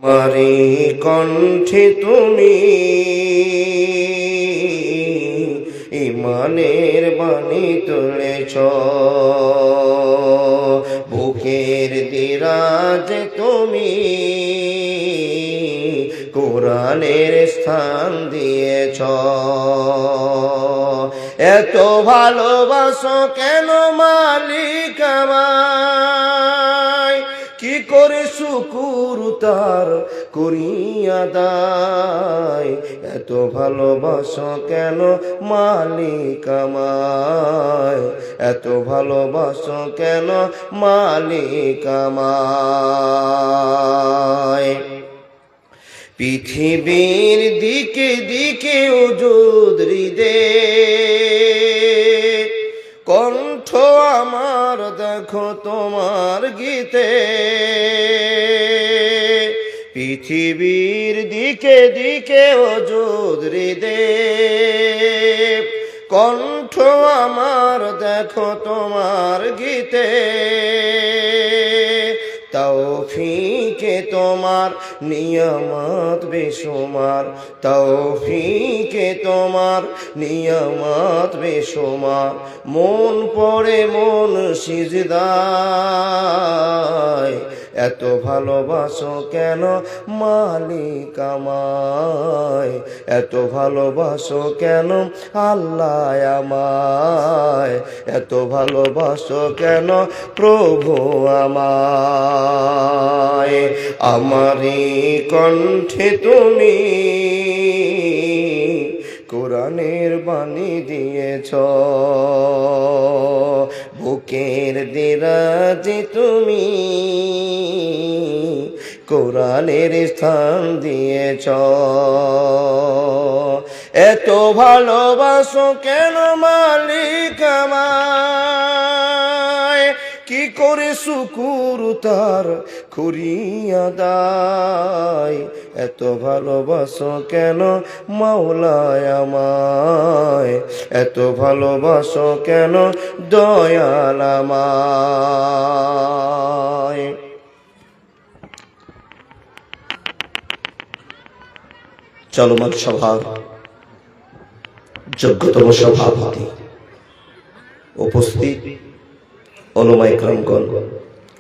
আমারি কণ্ঠে তুমি ইমানের বাণী তুলেছ, বুকের দিরাজ তুমি কোরআনের স্থান দিয়েছ। এত ভালোবাসো কেন মালিক আমায়, কি করে শুকুর তার করিয়া দায়। এত ভালোবাসো কেন মালিক আমায়, এত ভালোবাসো কেন মালিক আমায়। পৃথিবীর দিকে দিকে ওজুদ হৃদে, কণ্ঠ আমার দেখো তোমার গীতে। পৃথিবীর দিকে দিকে ওজুদ হৃদে, কণ্ঠ আমার দেখো তোমার গীতে। তৌফিকে তোমার নিয়ামত বেশুমার, তৌফিকে তোমার নিয়ামত বেশুমার। মন পড়ে মন সিজদায়, এত ভালোবাসো কেন মালিক আমায়, এত ভালোবাসো কেন আল্লাহ আমায়, এত ভালোবাসো কেন প্রভু আমায়। আমারি কণ্ঠে তুমি কোরআনের বাণী দিয়েছ, বুকের দিরাজে তুমি কোরআনের স্থান দিয়েছ। এত ভালোবাসো কেন মালিক আমায়, কি করে শুকুর তার করিয়া দায়। এত ভালোবাসো কেন মাওলায় আমায়, এত ভালোবাসো কেন দয়াল আমায়। চলমান সভার যোগ্যতম সভাপতি, উপস্থিত ওলামায়ে কেরামগণ,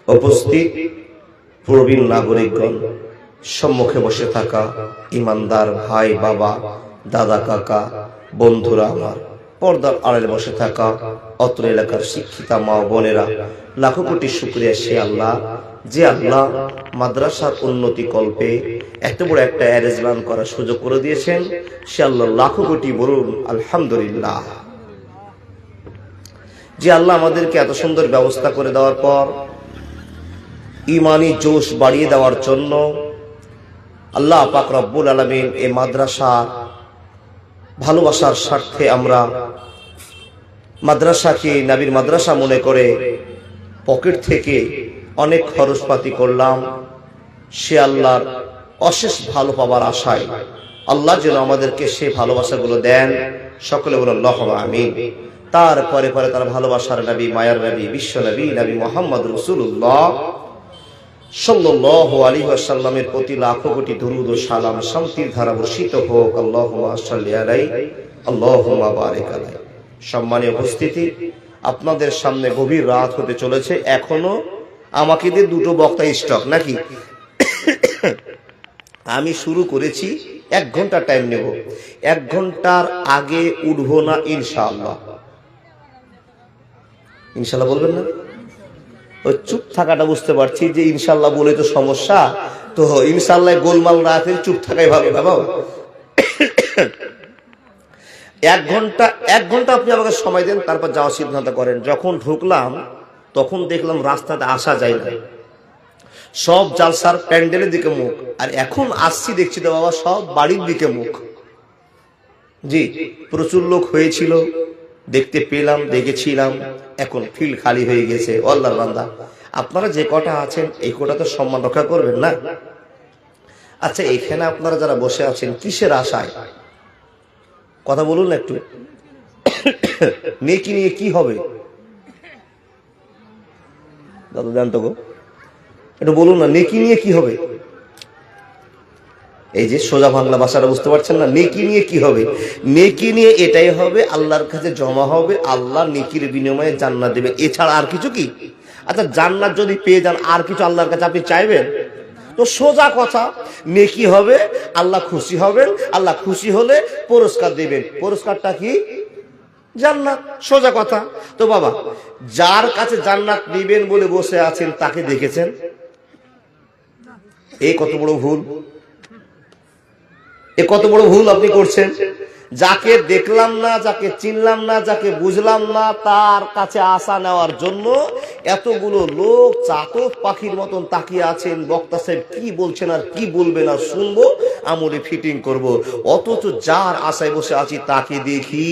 উপস্থিত প্রবীণ নাগরিকগণ, সম্মুখে বসে থাকা ইমানদার ভাই বাবা দাদা কাকা বন্ধুরা আমার, পর্দার আড়ালে বসে থাকা অত্র এলাকার শিক্ষিতা মা বোনেরা, লাখো কোটি শুকরিয়া সে আল্লাহ, যে আল্লাহ মাদ্রাসার উন্নতি কল্পে এত বড় একটা অ্যারেঞ্জমেন্ট করার সুযোগ করে দিয়েছেন। সে আল্লাহ লাখো কোটি বলুন আলহামদুলিল্লাহ। যে আল্লাহ আমাদেরকে এত সুন্দর ব্যবস্থা করে দেওয়ার পর ইমানি জোশ বাড়িয়ে দেওয়ার জন্য আল্লাহ পাক রব্বুল আলামিন এই মাদ্রাসা ভালোবাসার স্বার্থে আমরা মাদ্রাসাকে নবীর মাদ্রাসা মনে করে পকেট থেকে অনেক খরচপাতি করলাম। সে আল্লাহর অশেষ ভালো পাবার আশায় আল্লাহ যেন আমাদেরকে সে ভালোবাসাগুলো দেন। সকলে বলুন আল্লাহুম্মা আমিন। তারপরে পরে তার ভালোবাসার নবী, মায়ার নবী, বিশ্ব নবী, নবী মুহাম্মদ রাসূলুল্লাহ সাল্লাল্লাহু আলাইহি ওয়াসাল্লামের প্রতি লাখো কোটি দরুদ ও সালাম শান্তির ধারা বর্ষিত হোক। আল্লাহুম্মা সাল্লি আলাইহি, আল্লাহুম্মা বারিক আলাইহি। সম্মানীয় উপস্থিতি, আপনাদের সামনে গভীর রাত হতে চলেছে। এখনো আমাকে দিয়ে দুটো বক্তা স্টক নাকি? আমি শুরু করেছি, 1 ঘন্টা টাইম নেব। 1 ঘন্টার আগে উঠবো না ইনশাআল্লাহ। ইনশাআল্লাহ বলবেন না? ওই চুপ থাকাটা বুঝতে পারছি যে ইনশাআল্লাহ বলে তো সমস্যা, তো ইনশাআল্লাহ গোলমাল রাতে চুপ থাকাই ভালো বাবা। 1 ঘন্টা আপনি আমাকে সময় দেন, তারপর যাওয়ার সিদ্ধান্ত করেন। যখন ঢুকলাম তখন দেখলাম রাস্তাতে আসা যায় না, সব জালসার প্যান্ডেলের দিকে মুখ। আর এখন আসছি দেখছি তো বাবা সব বাড়ির দিকে মুখ। জি, প্রচুর লোক হয়েছিল, দেখতে পেলাম, দেখেছিলাম, এখন ফিল্ড খালি হয়ে গেছে। আল্লাহর বান্দা, আপনারা যে কটা আছেন এই কটা তো সম্মান রক্ষা করবেন না? আচ্ছা, এখানে আপনারা যারা বসে আছেন কিসের আশায়? কথা বলুন না একটু। নেকি নিয়ে কি হবে দাদা, জানতো গো, একটু বলুন না, নেকি নিয়ে কি হবে? এই যে সোজা বাংলা ভাষাটা বুঝতে পারছেন না? নেকি নিয়ে কি হবে? নেকি নিয়ে এটাই হবে, আল্লাহর কাছে জমা হবে, আল্লাহ নেকির বিনিময়ে জান্নাত দেবে, এছাড়া আর কিছু কি? আচ্ছা, জান্নাত যদি পেয়ে যান আর কিছু আল্লাহর কাছে আপনি চাইবেন? তো সোজা কথা, নেকি হবে, আল্লাহ খুশি হবেন, আল্লাহ খুশি হলে পুরস্কার দেবেন। পুরস্কারটা কি? জান্নাত। সোজা কথা। তো বাবা, যার কাছে জান্নাত নেবেন বলে বসে আছেন তাকে দেখেছেন? এই কত বড় ভুল, এ কত বড় ভুল আপনি করছেন। যাকে দেখলাম না, যাকে চিনলাম না, যাকে বুঝলাম না, তার কাছে আশা নেওয়ার জন্য এতগুলো লোক চাতক পাখির মতন তাকিয়ে আছেন, বক্তা সাহেব কি বলছেন আর কি বলবেন আর শুনবো, আমলে ফিটিং করব। অথচ যার আশায় বসে আছি তাকে দেখি।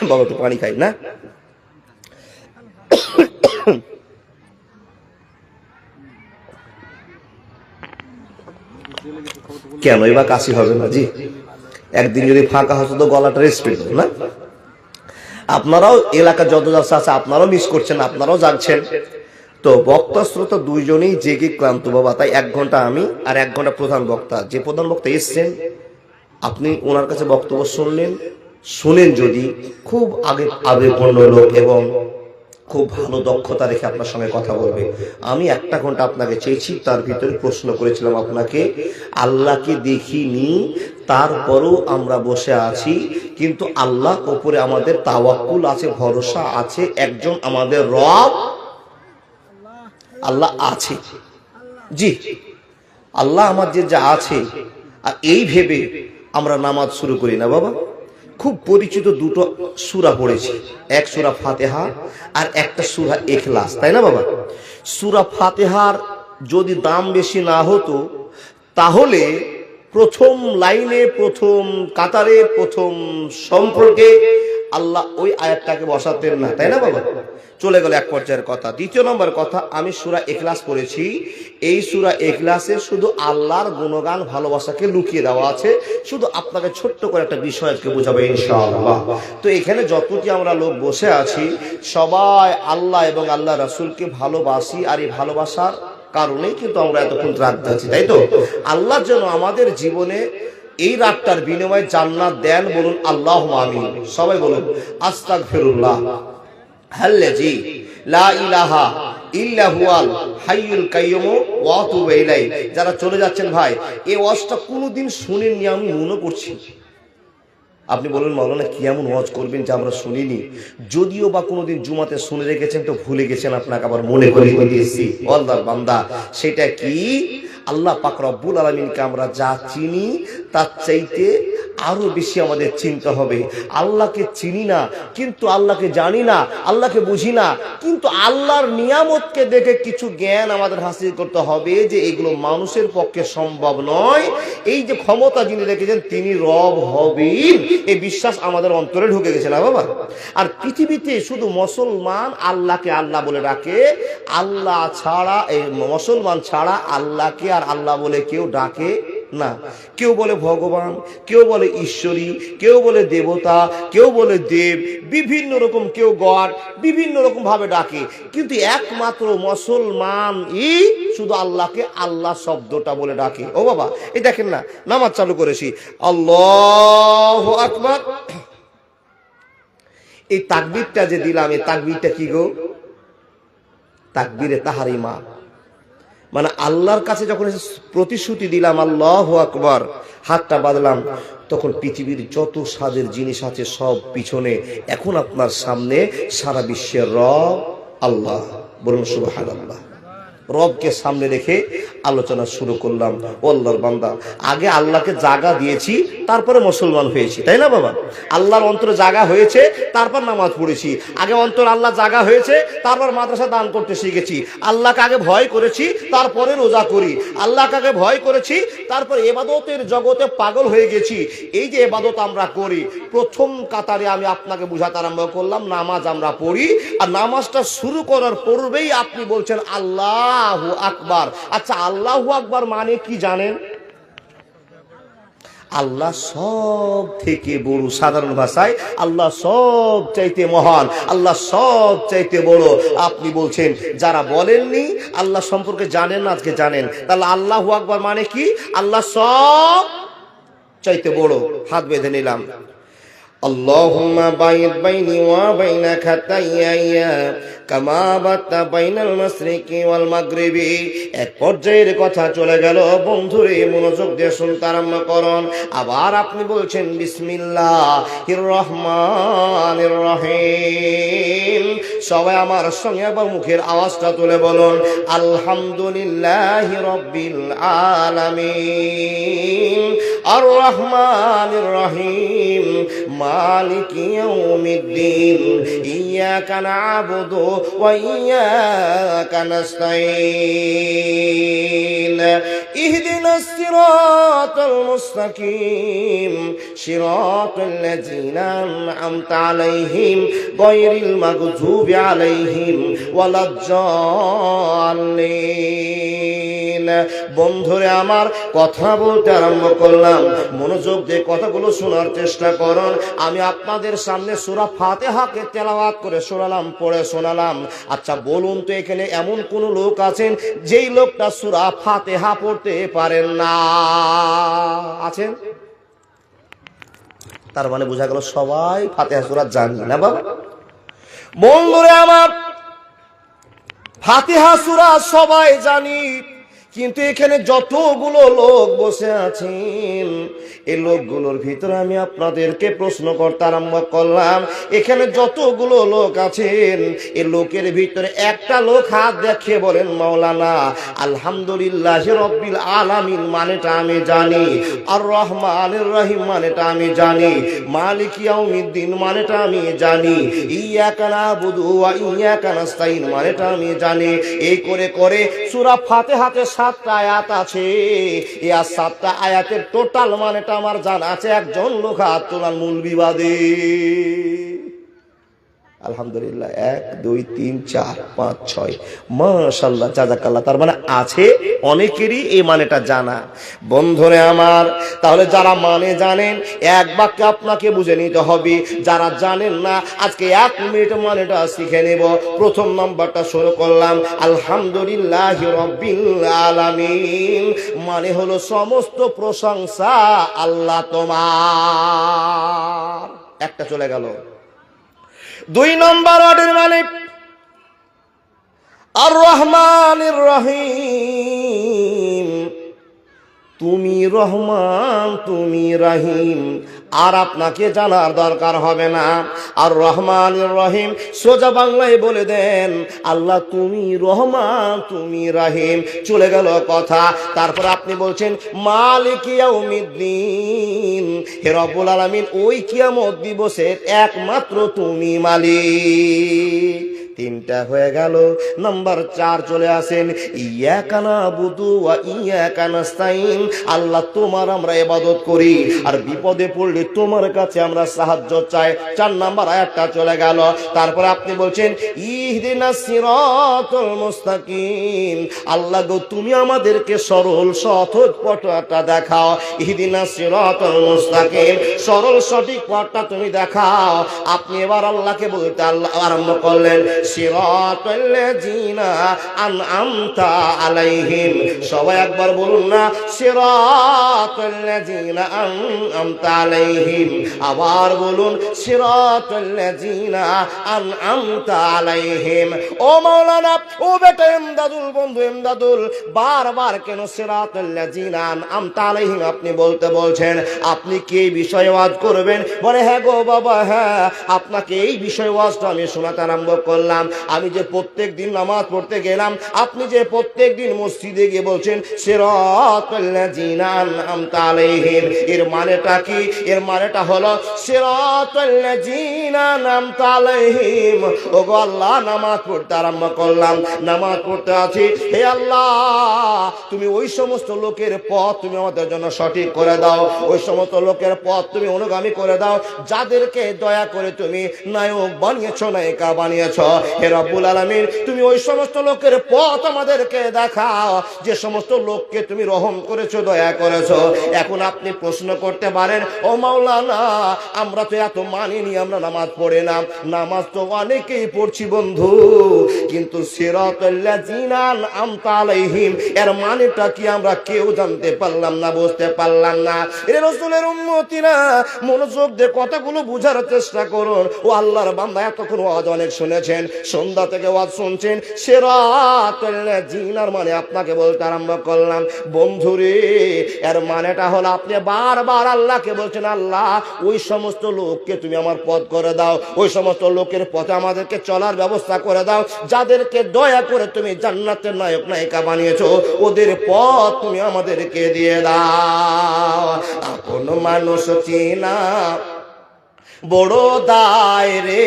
বাবা একটু পানি খাই না? কেন এবার কাশি হবে না? জি, একদিন যদি ফাঁকা হতো তো গলাটা রেস্ট পেত না। আপনারাও এলাকা যত যাচ্ছে আছে আপনারাও মিস করছেন, আপনারাও যাচ্ছেন। তো বক্তা শ্রোতা দুইজনেই জেগে ক্লান্ত বাবা, তাই 1 ঘন্টা আমি আর 1 ঘন্টা প্রধান বক্তা। যে প্রধান বক্তা এসছেন আপনি ওনার কাছে বক্তব্য শুনলেন, শুনেন যদি খুব আবেগপূর্ণ লোক এবং খুব ভালো দক্ষতা রেখে আপনার সঙ্গে কথা বলবে। আমি 1টা ঘন্টা আপনাকে চেয়েছি, তার ভিতরে প্রশ্ন করেছিলাম আপনাকে, আল্লাহকে দেখিনি তারপরও আমরা বসে আছি, কিন্তু আল্লাহ উপরে আমাদের তাওয়াক্কুল আছে, ভরসা আছে, একজন আমাদের রব আল্লাহ আছে। জি, আল্লাহ আমাদের যা আছে, আর এই ভেবে আমরা নামাজ শুরু করি না বাবা। খুব পরিচিত 2টো সূরা পড়েছি, এক সূরা ফাতিহা আর একটা সূরা ইখলাস, তাই না বাবা? সূরা ফাতিহার যদি দাম বেশি না হতো তাহলে প্রথম লাইনে, প্রথম কাতারে, প্রথম সম্পর্কে আল্লাহ ওই আয়াতটাকে বসাতেন না, তাই না বাবা? চলে গেল এক পর্যায়ের কথা। 2 নম্বর কথা, আমি সূরা ইখলাস পড়েছি। এই সূরা ইখলাসে শুধু আল্লাহর গুণগান ভালোবাসাকে লুকিয়ে দেওয়া আছে। শুধু আপনাকে ছোট্ট করে একটা বিষয়কে বোঝাবো ইনশাআল্লাহ। তো এখানে যতটি আমরা লোক বসে আছি সবাই আল্লাহ এবং আল্লাহ রাসূলকে ভালোবাসি, আর এই ভালোবাসার কারণেই কিন্তু আমরা এতক্ষণ রাত যাচ্ছি, তাই তো? আল্লাহ যেন আমাদের জীবনে এই রাতটার বিনিময়ে জান্নাত দেন, বলুন আল্লাহুম্মা আমিন। সবাই বলুন আস্তাগফিরুল্লাহ আল্লাযী লা ইলাহা ইল্লা হুয়াল হাইয়ুল কাইয়্যুম ওয়া আতুবু ইলাইহি। যারা চলে যাচ্ছেন ভাই, এই ওয়াজটা কোনোদিন শুনেননি আমি মনে করছি। আপনি বলুন মাওলানা কি এমন ওয়াজ করবেন যে আমরা শুনিনি? যদিও বা কোনোদিন জুমাতে শুনে রেখেছেন তো ভুলে গেছেন, আপনাকে আবার মনে করিয়ে দিয়েছি। আল্লাহর বান্দা, সেটা কি? আল্লাহ পাক রব্বুল আলামিনকে আমরা যা চিনি তার চাইতে আরো বেশি আমাদের চিনতে হবে। আল্লাহকে চিনি না কিন্তু আল্লাহকে জানি না, আল্লাহকে বুঝি না কিন্তু আল্লাহর নিয়ামতকে দেখে কিছু জ্ঞান আমাদের হাসিল করতে হবে যে এগুলো মানুষের পক্ষে সম্ভব নয়। এই যে ক্ষমতা যিনি রেখেছেন তিনি রব হবেন, এই বিশ্বাস আমাদের অন্তরে ঢুকে গেছে না বাবা? আর পৃথিবীতে শুধু মুসলমান আল্লাহকে আল্লাহ বলে ডাকে, আল্লাহ ছাড়া, এই মুসলমান ছাড়া আল্লাহকে আর আল্লাহ বলে কেউ ডাকে না। কেউ বলে ভগবান, কেউ বলে ঈশ্বরী, কেউ বলে দেবতা, কেউ বলে দেব, বিভিন্ন রকম, কেউ গড, বিভিন্ন রকম ভাবে ডাকে। কিন্তু একমাত্র মুসলমান শুধু আল্লাহকে আল্লাহ শব্দটা বলে ডাকে। ও বাবা, এই দেখেন না, নামাজ চালু করেছি, আল্লাহু আকবার। এই তাকবীরটা যে দিলাম, এই তাকবীরটা কি গো? তাকবীরে তাহরিমা, মানে আল্লাহর কাছে যখন প্রতিশ্রুতি দিলাম আল্লাহু আকবার, হাতটা বাঁধলাম, তখন পৃথিবীর যত সাজের জিনিস আছে সব পিছনে, এখন আপনার সামনে সারা বিশ্বের রব আল্লাহ। বলুন সুবহানাল্লাহ। রবকে সামনে রেখে আলোচনা শুরু করলাম। ও আল্লাহর বান্দা, আগে আল্লাহকে জায়গা দিয়েছি তারপরে মুসলমান হয়েছি, তাই না বাবা? আল্লাহর অন্তরে জায়গা হয়েছে তারপর নামাজ পড়েছি। আগে অন্তর আল্লাহ জায়গা হয়েছে তারপর মাদ্রাসা দান করতে শিখেছি। আল্লাহকে আগে ভয় করেছি তারপরে রোজা করি। আল্লাহকে আগে ভয় করেছি তারপর ইবাদতের জগতে পাগল হয়ে গেছি। এই যে ইবাদত আমরা করি, প্রথম কাতারে আমি আপনাকে বুঝাতে আরম্ভ করলাম, নামাজ আমরা পড়ি, আর নামাজটা শুরু করার পূর্বেই আপনি বলছেন আল্লাহু আকবার। আচ্ছা, আল্লাহু আকবার মানে কি জানেন? আল্লাহ সব থেকে বড়। সাধারণ ভাষায় আল্লাহ সব চাইতে মহান, আল্লাহ সব চাইতে বড়। আপনি বলছেন যারা বলেননি আল্লাহ সম্পর্কে জানেন না, আজকে জানেন। তাহলে আল্লাহু আকবার মানে কি? আল্লাহ সব চাইতে বড়। হাত বেঁধে নিলাম। আল্লাহুম্মা বাইদ বাইনি ওয়া বাইনা খাতাইয়া কামা বাতা বাইনাল মাশরিকি ওয়াল মাগরিবি। এক পর্যায়ের কথা চলে গেল। বন্ধুরে মনোযোগ দিয়ে শুনতে আরম্ভ করুন। আবার আপনি বলছেন বিসমিল্লাহির রহমানির রহিম। সবাই আমার সঙ্গে আবার মুখের আওয়াজটা তুলে বলুন আলহামদুলিল্লাহি রাব্বিল আলামিন আর রহমানির রহিম মালিকি ইয়াউমিদ্দিন ইয়াকা না'বুদু ওয়া ইয়াকা নাস্তাঈন ইহদিনাস সিরাতাল মুস্তাকিম সিরাতাল লাযিনা আন'আমতা আলাইহিম গায়রিল মাগযুবি আলাইহিম ওয়ালাদ-দাল্লিন। বন্ধুরে আমার কথা বলতে আরম্ভ করলাম, মনোযোগ দিয়ে কথাগুলো শোনার চেষ্টা করুন। আমি আপনাদের সামনে সূরা ফাতিহাকে তেলাওয়াত করে শোনালাম, পড়ে শোনালাম। আচ্ছা বলুন তো এখানে এমন কোন লোক আছেন যেই লোকটা সূরা ফাতিহা পড়তে পারেন না? আছেন? তার মানে বোঝা গেল সবাই ফাতিহা সূরা জানি না বাবা। বন্ধুরে আমার ফাতিহা সূরা সবাই জানি, কিন্তু এখানে যতগুলো লোক বসে আছেন এই লোকগুলোর ভিতরে আমি আপনাদেরকে প্রশ্ন করতে আরম্ভ করলাম। এখানে যতগুলো লোক আছেন এই লোকের ভিতরে একটা লোক হাত দেখিয়ে বলেন মাওলানা আলহামদুলিল্লাহ রব্বিল আলামিন মানেটা আমি জানি, আর রহমানির রহিম মানেটা আমি জানি, মালিক ইয়াউমিদ্দিন মানেটা আমি জানি, ইয়াকা না'বুদু ওয়া ইয়াকা নাস্তাঈন মানেটা আমি জানি। এই করে করে সূরা ফাতিহাতে 7টা আয়াত আছে। এই 7টা আয়াতের টোটাল মানেটা আমার জানা আছে। একজন লোক হাত তোলার মূল বিবাদে। আলহামদুলিল্লাহ 1 2 3 4 5 6 মাশাআল্লাহ জাযাকাল্লাহ। তার মানে আছে অনেকেরই এই মানেটা জানা। বন্ধুরে আমার তাহলে যারা মানে জানেন এক বাক্যে আপনাকে বুঝে নিতে হবে, যারা জানেন না আজকে 1 মিনিট মানেটা শিখে নেব। প্রথম নাম্বারটা শুরু করলাম আলহামদুলিল্লাহি রাব্বিল আলামিন, মানে হলো সমস্ত প্রশংসা আল্লাহ তোমার। একটা চলে গেল। 2 নম্বর ওয়ার্ডের মানে আর রহমানির রহিম, তুমি রহমান তুমি রহিম। আর আপনাকে জানার দরকার হবে না। আর রহমানির রহিম সোজা বাংলায় বলে দেন আল্লাহ তুমি রহমান তুমি রহিম। চলে গেল কথা। তারপর আপনি বলছেন মালিক ইয়াউমিদ্দিন, হে রব্বুল আলামিন ওই কিয়ামত দিবসের একমাত্র তুমি মালিক। 3টা হয়ে গেল। নাম্বার 4 চলে আসেন ইয়াকা না'বুদু ওয়া ইয়াকা নাস্তাঈন, আল্লাহ তোমার আমরা ইবাদত করি আর বিপদে পড়লে তোমার কাছে আমরা সাহায্য চাই। 4 নাম্বার আয়াতটা চলে গেল। তারপর আপনি বলছেন ইহদিনাস সিরাতাল মুস্তাকিম, আল্লাহ গো তুমি আমাদেরকে সরল সহজ পথটা দেখাও। ইহদিনাস সিরাতাল মুস্তাকিম, সরল সঠিক পথটা তুমি দেখাও। আপনি এবার আল্লাহকে বলতে আরম্ভ করলেন সিরাতাল লাযিনা আন'আমতা আলাইহিম। সবাই একবার বলুন না সিরাতাল লাযিনা আন'আমতা আলাইহিম। আবার বলুন সিরাতাল লাযিনা আন'আমতা আলাইহিম। ও মাওলানা ও বেটা ইমদাদুল, বন্ধু ইমদাদুল, বারবার কেন সিরাতাল লাযিনা আন'আমতা আলাইহিম আপনি বলতে বলছেন? আপনি কি এই বিষয়ে ওয়াজ করবেন? বলে হ্যাঁ গো বাবা হ্যাঁ, আপনাকে এই বিষয়ে ওয়াজটা আমি শোনাতে আরম্ভ করলাম। আমি যে প্রত্যেক দিন নামাজ পড়তে গেলাম, আপনি যে প্রত্যেক দিন মসজিদে গিয়ে বলছেন সিরাতাল লাযিনা আন'আমতা আলাইহিম, এর মানেটা কি? এর মানেটা হলো সিরাতাল লাযিনা আন'আমতা আলাইহিম। ওগো আল্লাহ নামাজ পড়তে আরম্ভ করলাম, নামাজ পড়তে আছি, হে আল্লাহ তুমি ওই সমস্ত লোকের পথ তুমি আমাদের জন্য সঠিক করে দাও, ওই সমস্ত লোকের পথ তুমি অনুগামী করে দাও যাদেরকে দয়া করে তুমি নায়ক বানিয়েছো নায়িকা বানিয়েছো। হে রব্বুল আলামিন তুমি ওই সমস্ত লোকের পথ আমাদেরকে দেখাও যে সমস্ত লোককে তুমি রহম করেছো, দয়া করেছো। এখন আপনি প্রশ্ন করতে পারেন, ও মাওলানা আমরা তো এত মানিনি, আমরা নামাজ পড়ে না। নামাজ তো অনেকেই পড়ছি বন্ধু, কিন্তু সিরাতাল্লাযিনা আন'আমতা আলাইহিম এর মানেটা কি আমরা কেউ জানতে পারলাম না, বুঝতে পারলাম না। এ রাসূলের উম্মতিরা মনোযোগ দিয়ে কথাগুলো বুঝার চেষ্টা করুন। ও আল্লাহর বান্দা এতক্ষণ ওয়াজ অনেক শুনেছেন, সন্ধ্যা থেকে ওয়াজ শুনছেন। সিরাতাল্লাযিনার মানে আপনাকে বলতে আরম্ভ করলাম বন্ধুরে, এর মানেটা হলো আপনি বারবার আল্লাহকে বলছেন, আল্লাহ ওই সমস্ত লোককে তুমি আমার পথ করে দাও, ওই সমস্ত লোকের পথে আমাদেরকে চলার ব্যবস্থা করে দাও, যাদেরকে দয়া করে তুমি জান্নাতের নায়ক নায়িকা বানিয়েছো, ওদের পথ তুমি আমাদেরকে দিয়ে দাও। আপন মানুষ চেনা বড় দায় রে,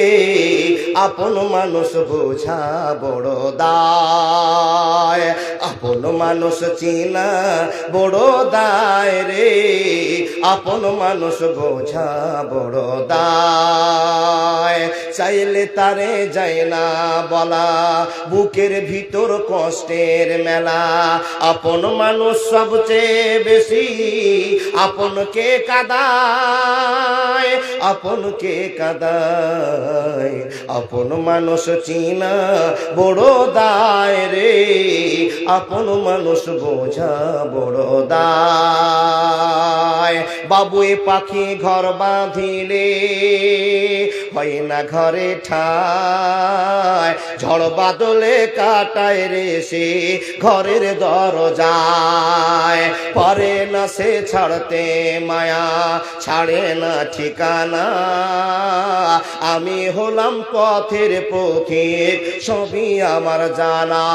আপন মানুষ বোঝা বড় দায়, আপন মানুষ চেনা বড় দায় রে, আপন মানুষ বোঝা বড় দায়। চাইলে তারে যায় না বলা, বুকের ভিতর কষ্টের মেলা, আপন মানুষ সবচেয়ে বেশি আপনকে কাঁদায়, আপনকে কাঁদায়, আপন মানুষ চিনা বড় দায় রে, আপন মানুষ বোঝা বড় দায়। বাবুই পাখি ঘর বাঁধিলে হয় না ঘরে ঠায়, ঝড় বাদলে কাটায় রে সে ঘরের দরজায়, পারে না সে ছাড়তে মায়া, ছাড়ে না ঠিকানা, আমি হলাম পথের পথিক সবই আমার জানা।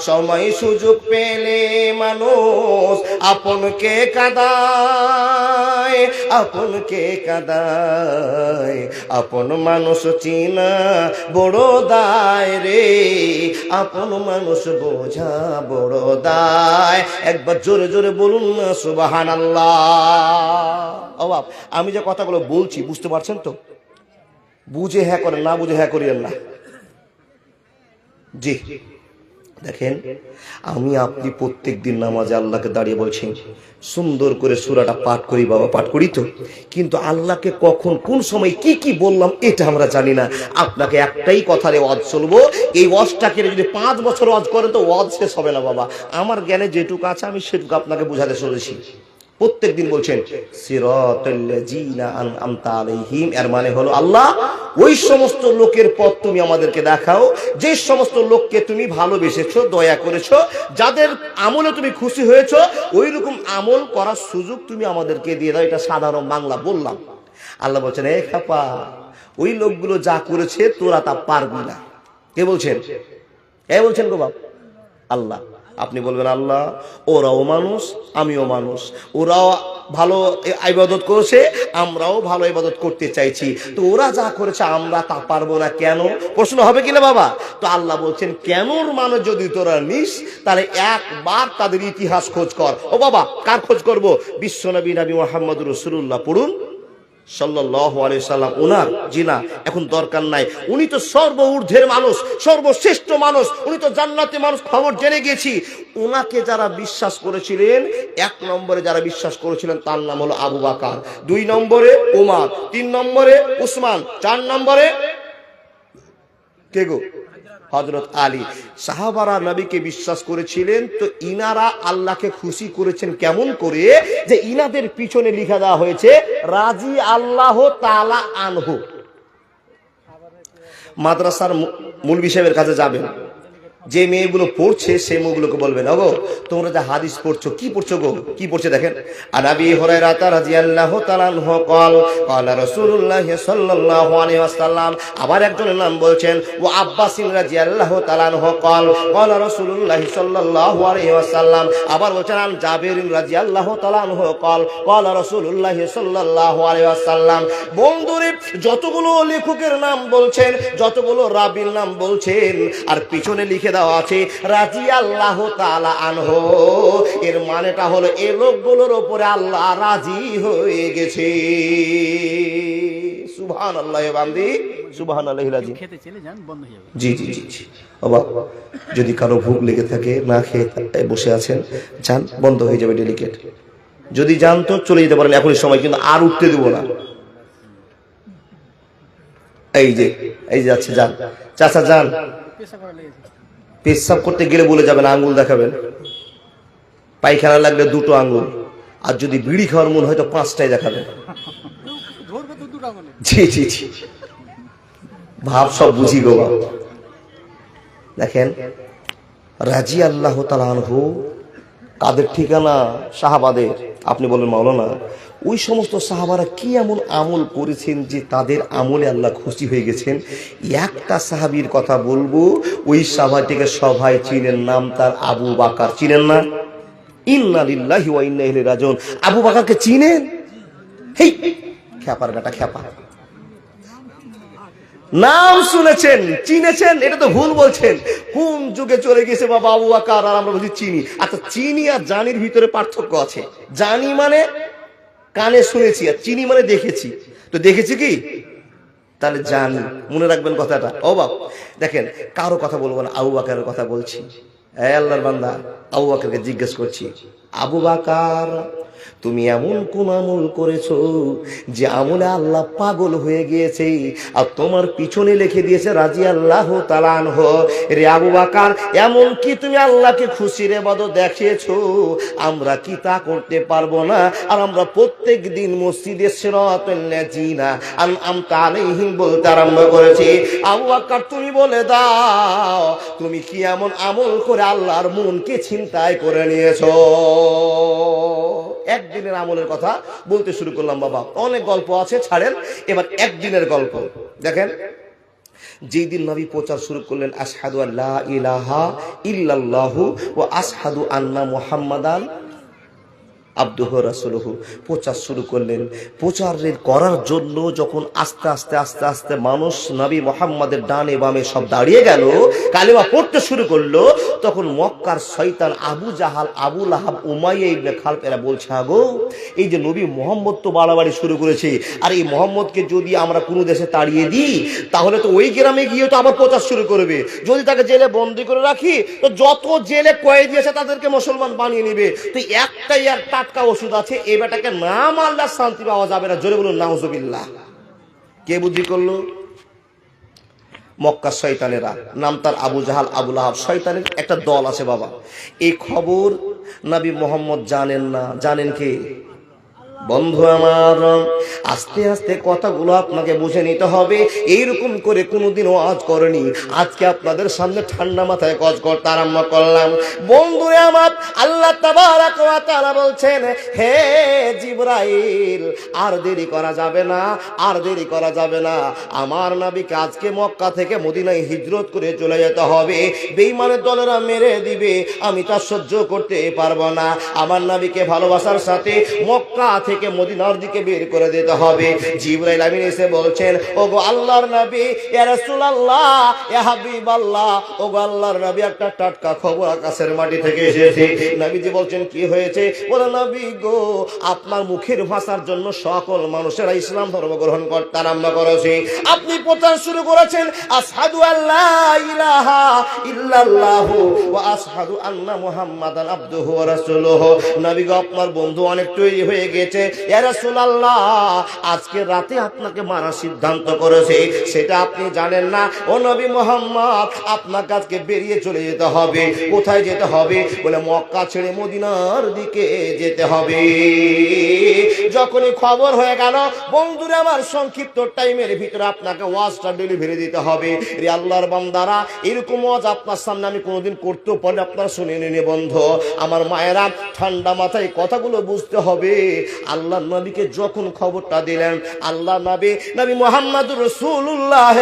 সময় সুযোগ পেলে মানুষ আপনকে কাঁদায়, আপনকে কাঁদায়, আপন মানুষ চিনা বড় দায় রে, আপন মানুষ বোঝা বড় দায়। একবার জোরে জোরে বলুন না সুবহানাল্লাহ। অবাব আমি যে কথাগুলো বলছি বুঝতে পারছেন তো? বুঝে হ্যাঁ করেন, না বুঝে হ্যাঁ করিয়েন না। জি দেখেন, আমি আপনি প্রত্যেক দিন নামাজে আল্লাহকে দাঁড়িয়ে বলছি সুন্দর করে সূরাটা পাঠ করি, বাবা পাঠ করি তো, কিন্তু আল্লাহকে কখন কোন সময় কি কি বললাম এটা আমরা জানি না। আপনাকে একটাই কথারে ওয়াজ চলবো, এই ওয়াজটাকে যদি 5 বছর ওয়াজ করেন তো ওয়াজ শেষ হবে না বাবা। আমার জ্ঞানে যেটুকু আছে আমি সেটুকু আপনাকে বুঝাতে চলেছি। প্রত্যেক দিন বলছেন সিরাতাল্লাযিনা আন'আমতা আলাইহিম এর মানে হলো আল্লাহ ওই সমস্ত লোকের পথ তুমি আমাদেরকে দেখাও, যে সমস্ত লোককে তুমি ভালোবেসেছো, দয়া করেছো, যাদের আমলে তুমি খুশি হয়েছো, ওই রকম আমল করার সুযোগ তুমি আমাদেরকে দিয়ে দাও। এটা সাধারণ বাংলা বললাম। আল্লাহ বলছেন এ খাপা, ওই লোকগুলো যা করেছে তোরা তা পারবি না। কে বলছেন? এ বলছেন গো বাপ আল্লাহ। আপনি বলবেন আল্লাহ ওরাও মানুষ আমিও মানুষ, ওরাও ভালো ইবাদত করেছে আমরাও ভালো ইবাদত করতে চাইছি, তো ওরা যা করেছে আমরা তা পারবো না কেন? প্রশ্ন হবে কিনা বাবা? তো আল্লাহ বলছেন কেনর মানে যদি তোরা নিস তাহলে একবার তাদের ইতিহাস খোঁজ কর। ও বাবা কার খোঁজ করব? বিশ্বনবী নবী মুহাম্মদ রাসূলুল্লাহ পড়ুন সাল্লাল্লাহু আলাইহি সাল্লাম। ওনার জিনা এখন দরকার নাই, উনি তো সর্বঊর্ধ্বের মানুষ, সর্বশ্রেষ্ঠ মানুষ, উনি তো জান্নাতি মানুষ, খবর জেনে গেছি। ওনাকে যারা বিশ্বাস করেছিলেন, 1 নম্বরে যারা বিশ্বাস করেছিলেন তার নাম হলো আবু বকর, 2 নম্বরে ওমর, 3 নম্বরে উসমান, 4 নম্বরে কে গো? হযরত আলী। সাহাবারা নবীকে বিশ্বাস করেছিলেন, তো ইনারা আল্লাহকে খুশি করেছেন কেমন করে? যে ইনাদের পিছনে লিখা দেওয়া হয়েছে রাজি আল্লাহ তাআলা আনহু। মাদ্রাসার মুলবি সাহেবের কাছে যাবেন, যে মেয়েগুলো পড়ছে সেই মেয়েগুলোকে বলবেন ওগো তোমরা যে হাদিস পড়ছো কি পড়ছো গো? কি পড়ছে দেখেন। আনাবি হুরায়রা রাদিয়াল্লাহু তাআলা আনহু قال قال রাসূলুল্লাহ সাল্লাল্লাহু আলাইহি ওয়াসাল্লাম। আবার একজনের নাম বলছেন ও আব্বাস রাদিয়াল্লাহু তাআলা আনহু قال قال রাসূলুল্লাহ সাল্লাল্লাহু আলাইহি ওয়াসাল্লাম। আবার বলছেন আন জাবির রাদিয়াল্লাহু তাআলা আনহু قال قال রাসূলুল্লাহ সাল্লাল্লাহু আলাইহি ওয়াসাল্লাম। বন্ধুরে যতগুলো লেখকের নাম বলছেন, যতগুলো রাবীর নাম বলছেন, আর পিছনে লিখে দেওয়া আছে রাদিয়াল্লাহু তাআলা আনহু, এর মানেটা হলো এই লোকগুলোর উপরে আল্লাহ রাজি হয়ে গেছে। সুবহানাল্লাহ বান্দি। সুবহানাল্লাহিল আযীম। খেতে চলে যান, বন্ধ হয়ে যাবে। জি জি জি জি বাবা, যদি কারো ভুক লেগে থাকে, না খেয়ে বসে আছেন, যান, বন্ধ হয়ে যাবে ডেলিকেট। যদি যান তো চলে যেতে পারেন এখনই সময়, কিন্তু আর উঠতে দেব না। এই যে যাচ্ছে, যান চাচা যান। পেশাব করতে গেলে বলে যাবেন, আঙ্গুল দেখাবেন। পায়খানা লাগলে দুটো আঙ্গুল, আর যদি বিড়ি খাওয়ার মন হয় তো 5টাই দেখাবেন। জি জি জি, ভাব সব বুঝি গো বাবা। দেখেন রাজি আল্লাহ তাআলা আনহু, কাদের ঠিকানা? সাহাবাদের। আপনি বলেন মাওলানা, ওই সমস্ত সাহাবারা কি এমন আমল করেছেন যে তাদের আমলে আল্লাহ খুশি হয়ে গেছেন? একটা সাহাবীর কথা বলবো, ওই সাহাবীটিকে সবাই চিনেন, নাম তার আবু বাকার। চিনেন না? ইন্না লিল্লাহি ওয়া ইন্না ইলাইহি রাজিউন। আবু বাকারকে চিনেন? হেই খ্যাপার বেটা খ্যাপা, নাম শুনেছেন, চিনেছেন, এটা তো ভুল বলছেন। কোন যুগে চলে গেছে বাবা আবু বকর, আর আমরা বলছি চিনি। আচ্ছা, চিনি আর জানির ভিতরে পার্থক্য আছে। জানি মানে কানে শুনেছি, আর চিনি মানে দেখেছি। তো দেখেছি কি? তাহলে জানি, মনে রাখবেন কথাটা। ও বাপ, দেখেন কারো কথা বলবো না, আবু বকরের কথা বলছি। এই আল্লাহর বান্দা, আবু বকরকে জিজ্ঞেস করছি, আবু বকর তুমি এমন কোন আমল করেছো যে আমলে আল্লাহ পাগল হয়ে গিয়েছে, আর তোমার পিছনে লিখে দিয়েছে রাদিয়াল্লাহু তাআলা আনহু? রে আবু বকর, এমন কি তুমি আল্লাহকে খুশির ইবাদত দেখিয়েছো, আমরা কি তা করতে পারবো না? আর আমরা প্রত্যেক দিন মসজিদে সিরাতাল লাযিনা আনআমতা আলাইহিম বলতে আরম্ভ করেছি। আবু বকর তুমি বলে দাও, তুমি কি এমন আমল করে আল্লাহর মনকে ছিনতাই করে নিয়েছো? একদিনের আমলের কথা বলতে শুরু করলাম বাবা। অনেক গল্প আছে, ছাড়েন। এবার একদিনের গল্প দেখেন। যেই দিন নবী প্রচার শুরু করলেন, আশহাদু আল্লা ইলাহা ইল্লাল্লাহু ওয়া আশহাদু আন্না মুহাম্মাদান আবদুহু রাসূলুহু, প্রচার শুরু করলেন। প্রচারের করার জন্য যখন আস্তে আস্তে আস্তে আস্তে মানুষ নবী মুহাম্মাদের ডানে বামে সব দাঁড়িয়ে গেল, কালেমা পড়তে শুরু করলো, তখন মক্কার শয়তান আবু জাহাল, আবু লাহাব, উমাইয়া ইবনে খালফ এরা বলছে, আগো এই যে নবী মুহাম্মদ তো বাড়াবাড়ি শুরু করেছে, আর এই মুহাম্মদকে যদি আমরা কোনো দেশে তাড়িয়ে দিই, তাহলে তো ওই গ্রামে গিয়ে তো আবার প্রচার শুরু করবে। যদি তাকে জেলে বন্দী করে রাখি, তো যত জেলে কয়েদি আছে তাদেরকে মুসলমান বানিয়ে নেবে। তো একটাই আর টাটকা ওষুধ আছে, এই বেটাকে না মারলে শান্তি পাওয়া যাবে না। জোরে বলুন নাউজুবিল্লাহ। কে বুদ্ধি করলো? মক্কার শয়তানেরা, নাম তার আবু জাহাল, আবু লাহাব। শয়তানের একটা দল আছে বাবা। এই খবর নবী মুহাম্মদ জানেন না। জানেন কে? বন্ধু আমার, আস্তে আস্তে কথাগুলো আপনাকে বুঝে নিতে হবে। এইরকম করে কোনোদিন ওয়াজ করেনি, আজকে আপনাদের সামনে ঠান্ডা মাথায় কাজ করতে আরম্ভ করলাম। বন্ধু আমার, আল্লাহ তাবারক ওয়া তাআলা বলছেন, হে জিবরাইল, আর দেরি করা যাবে না, আর দেরি করা যাবে না। আমার নবীকে আজকে মক্কা থেকে মদিনায় হিজরত করে চলে যেতে হবে। বেঈমানের দলেরা মেরে দিবে, আমি তা সহ্য করতে পারবো না। আমার নবীকে ভালোবাসার সাথে মক্কা থেকে মদিনার দিকে বের করে দিতে হবে। জিবরাইল আমিন এসে বলছেন, ওগো আল্লাহর নবী, ইয়া রাসূলুল্লাহ, ইয়া হাবিবাল্লাহ, ওগো আল্লাহর নবী, একটা টাটকা খবর আকাশের মাটি থেকে এসেছে। নবীজি বলছেন, কি হয়েছে? বলে, নবী গো, আপনার মুখের ভাষার জন্য সকল মানুষেরা ইসলাম ধর্ম গ্রহণ করতে আরম্ভ করেছে। আপনি প্রচার শুরু করেছেন, আশহাদু আল্লা ইলাহা ইল্লাল্লাহু ওয়া আশহাদু আন্না মুহাম্মাদান আবদুহু ওয়া রাসূলুহু। নবী গো, আপনার বন্ধু অনেক তৈরি হয়ে গেছে। ইয়া রাসূলুল্লাহ, আজকে রাতে আপনাকে মারার সিদ্ধান্ত করেছে, সেটা আপনি জানেন না। ও নবী মুহাম্মদ, আপনাকে আজকে বেরিয়ে চলে যেতে হবে। কোথায় যেতে হবে? বলে, মক্কা ছেড়ে মদিনার দিকে যেতে হবে। যখনই খবর হয়ে গেল, বন্ধুরা আমার, সংক্ষিপ্ত টাইমের ভিতরে আপনাকে ওয়াজটা ডেলিভারি দিতে হবে। রে আল্লাহর বান্দারা, এরকম ওয়াজ আপনার সামনে আমি কোনোদিন করতেও পারি, আপনারা শুনে নিন বন্ধু আমার। মায়েরা, ঠান্ডা মাথায় কথাগুলো বুঝতে হবে। আল্লাহ নবীকে যখন খবরটা দিলেন, আল্লাহ নবী মুহাম্মদুর রাসূলুল্লাহ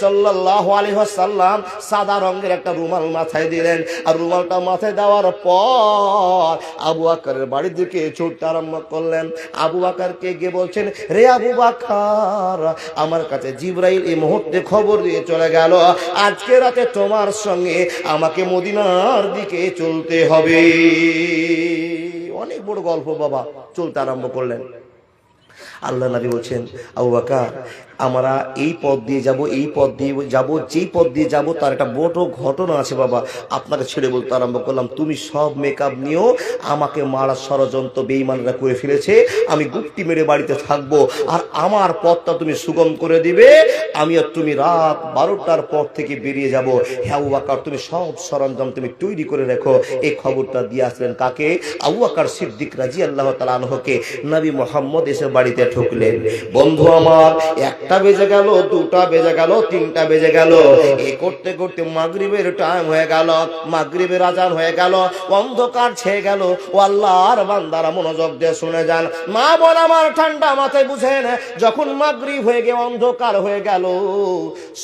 সাল্লাল্লাহু আলাইহি ওয়াসাল্লাম সাদা রঙের একটা রুমাল মাথায় দিলেন। আর রুমালটা মাথায় দেওয়ার পর আবু বকরের বাড়ির দিকে ছুটতে আরম্ভ করলেন। আবু বকরকে গিয়ে বলছেন, রে আবু বকর, আমার কাছে জিবরাইল এই মুহূর্তে খবর দিয়ে চলে গেল, আজকে রাতে তোমার সঙ্গে আমাকে মদিনার দিকে চলতে হবে। অনেক বড় গল্প বাবা। চলতে আরম্ভ করলেন। আল্লাহ নবী বলছেন, আবু বকর, আমরা এই পথ দিয়ে যাব, এই পথ দিয়ে যাব, যেই পথ দিয়ে যাব তার একটা বড় ঘটনা আছে বাবা। আপনাকে ছেড়ে বলতে আরম্ভ করলাম, তুমি সব মেকআপ নিয়েও আমাকে মারার ষড়যন্ত্র বেঈমানরা করে ফেলেছে, আমি গুপ্তি মেরে বাড়িতে থাকবো, আর আমার পথটা তুমি সুগম করে দিবে, আমি আর তুমি রাত 12টার পর থেকে বেরিয়ে যাব। হ্যাঁ আবু বকর, তুমি সব সরঞ্জাম তুমি তৈরি করে রেখো। এই খবরটা দিয়ে আসলেন কাকে? আবু বকর সিদ্দিক রাদিয়াল্লাহু তাআলা আনহুকে। নবী মুহাম্মদ এসে বাড়িতে ঢুকলেন। বন্ধু আমার, 1টা বেজে গেল, 2টা বেজে গেল, 3টা বেজে গেল, এই করতে করতে মাগরিবের টাইম হয়ে গেল, মাগরিবের আজান হয়ে গেল, অন্ধকার ছেয়ে গেল। ও আল্লাহর বান্দারা মনোযোগ দিয়ে শুনে যান, মা বোন আমার ঠান্ডা মাথায় বুঝেন, যখন মাগরিব হয়ে গিয়ে অন্ধকার হয়ে গেল,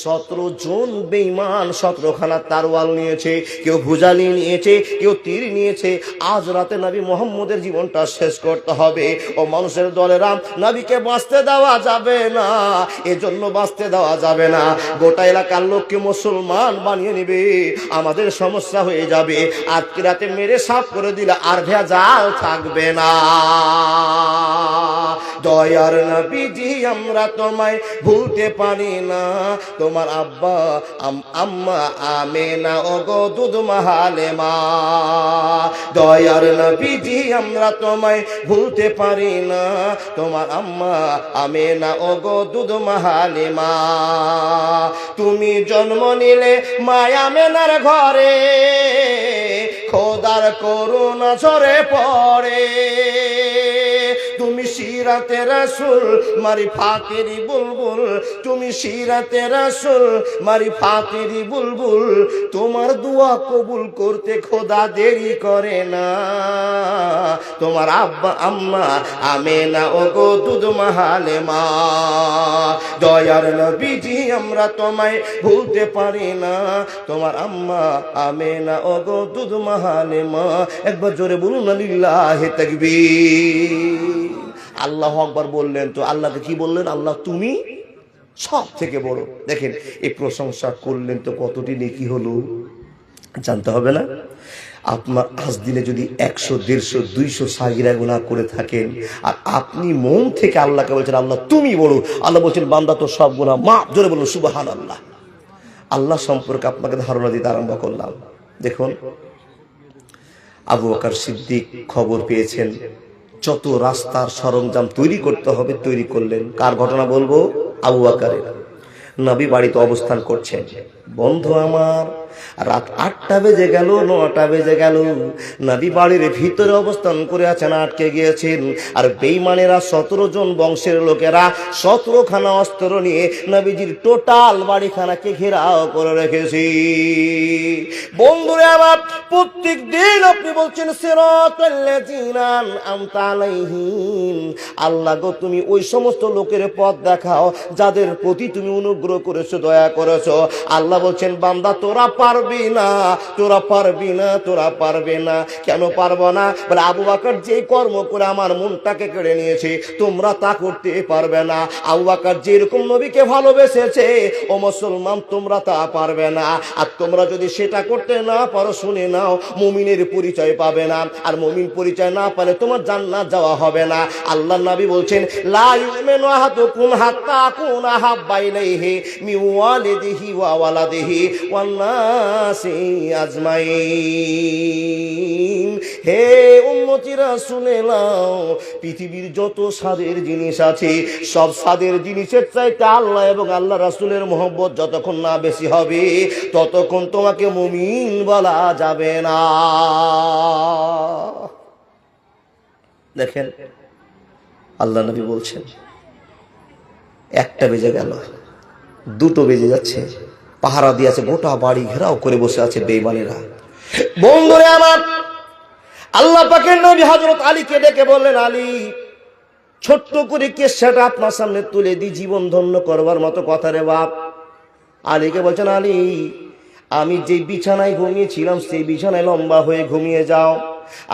17 জন বেঈমান 17খানা তারওয়াল নিয়েছে, কেউ ভুজালি নিয়েছে, কেউ তীর নিয়েছে। আজ রাতে নবী মুহাম্মদের জীবনটা শেষ করতে হবে। ও মানুষের দলেরা, নবীকে বাঁচতে দেওয়া যাবে না, এজন্য বাঁচতে দেওয়া যাবে না। গোটা এলাকার লোককে মুসলমান বানিয়ে নিবে, আমাদের সমস্যা হয়ে যাবে। আজকে রাতে মেরে সাফ করে দিলে আর ভেজাল থাকবে না। দয়ার নবীজি, আমরা তোমায় ভুলতে পারি না, তোমার আব্বা আম্মা আমেনা ওগো দুধ মাহালে মা। দয়ার নবীজি, আমরা তোমায় ভুলতে পারি না, তোমার আম্মা আমেনা ওগো দুধ মাহালে মা। তুমি জন্ম নিলে মায়া আমেনার ঘরে, খোদার করুণা ঝরে পড়ে। তুমি সিরাতে রাসূল মারি ফাতিরি বুলবুল, তুমি সিরাতে রাসূল মারি ফাতিরি বুলবুল, তোমার দোয়া কবুল করতে খোদা দেরি করে না। তোমার আব্বা আম্মা আমেনা ওগো দুধ মাহালে মা। দয়ার নবীজি, আমরা তোমায় ভুলতে পারি না, তোমার আম্মা আমেনা ওগো দুধ মাহালে মা। একবার জোরে বলুন না লিল্লাহি তাকবীর। আল্লাহু আকবার বললেন তো আল্লাহকে কি বললেন? আল্লাহ তুমি সব থেকে বড়। দেখেন, এই প্রশংসা করলেন তো কতটি নেকি হলো জানতে হবে না? আপনার আজ দিনে যদি 100, 150, 200 সাগিরা গুনাহ করে থাকেন, আর আপনি মন থেকে আল্লাহকে বলছেন আল্লাহ তুমি বড়, আল্লাহ বলছেন বান্দা তো সব গুনাহ মাফ। জোরে বলুন সুবহানাল্লাহ। আল্লাহ সম্পর্কে আপনাকে ধারণা দিতে আরম্ভ করলাম। দেখুন, আবু বকর সিদ্দিক খবর পেয়েছেন, যত রাস্তার সরঞ্জাম তৈরি করতে হবে তৈরি করলেন। কার ঘটনা বলবো? আবু বকরের। নবী বাড়িতে অবস্থান করছেন। বন্ধু আমার, রাত 8টা বেজে গেল, 9টা বেজে গেল, নবী বাড়ির ভিতরে অবস্থান করে আছেন, আটকে গিয়েছেন। আর বেঈমানেরা 17 জন বংশের লোকেরা 17খানা অস্ত্র নিয়ে নবীজির টোটাল বাড়িখানাকে ঘেরাও করে রেখেছি। বন্ধুরে আমার, প্রত্যেক দিন আপনি বলছেন সিরাতাল্লাযিনা আন'আমতা আলাইহিম, আল্লাহ গো তুমি ওই সমস্ত লোকের পথ দেখাও যাদের প্রতি তুমি অনুগ্রহ করেছো, দয়া করেছো। আল্লাহ বলছেন বান্দা তোরা পারবি না, তোরা পারবি না, তোরা পারবে না। কেন পারবো না? বলে আবু বকর যে কর্ম করে আমার মনটাকে কেড়ে নিয়েছে, তোমরা তা করতে পারবে না। আবু বকর যেরকম নবীকে ভালোবেসেছে, ও মুসলমান তোমরা তা পারবে না। আর তোমরা যদি সেটা করতে না পারো, শুনে নাও, মুমিনের পরিচয় পাবে না। আর মুমিন পরিচয় না পেলে তোমার জান্নাত যাওয়া হবে না। আল্লাহর নবী বলছেন লা ইউমিনু আহাদুকুম হাত্তা আকুনা হাব্বা ইলাইহি মিন ওয়ালিদিহি ওয়া ওয়ালাদিহি ওয়ান নাসি আজমাইন। হে উম্মতিরা শুনে নাও, পৃথিবীর যত স্বাদের জিনিস আছে, সব স্বাদের জিনিসের চাইতে আল্লাহ এবং আল্লাহ রাসূলের মহব্বত যতক্ষণ না বেশি হবে, ততক্ষণ তোমাকে মুমিন বলা যাবে না। দেখেন, আল্লাহ নবী বলছেন 1টা বেজে গেল, 2টো বেজে যাচ্ছে, পাহারা দিয়ে আছে, গোটা বাড়ি ঘেরাও করে বসে আছে বেঈমানেরা। বন্ধুরে আমার, আল্লাহ পাকের নবী হযরত আলীকে ডেকে বললেন, আলী, ছোট্ট করে কিসসাটা আপনার সামনে তুলে দি, জীবন ধন্য করবার মতো কথা রে বাপ। আলীকে বলছেন, আলী, আমি যে বিছানায় ঘুমিয়েছিলাম সেই বিছানায় লম্বা হয়ে ঘুমিয়ে যাও।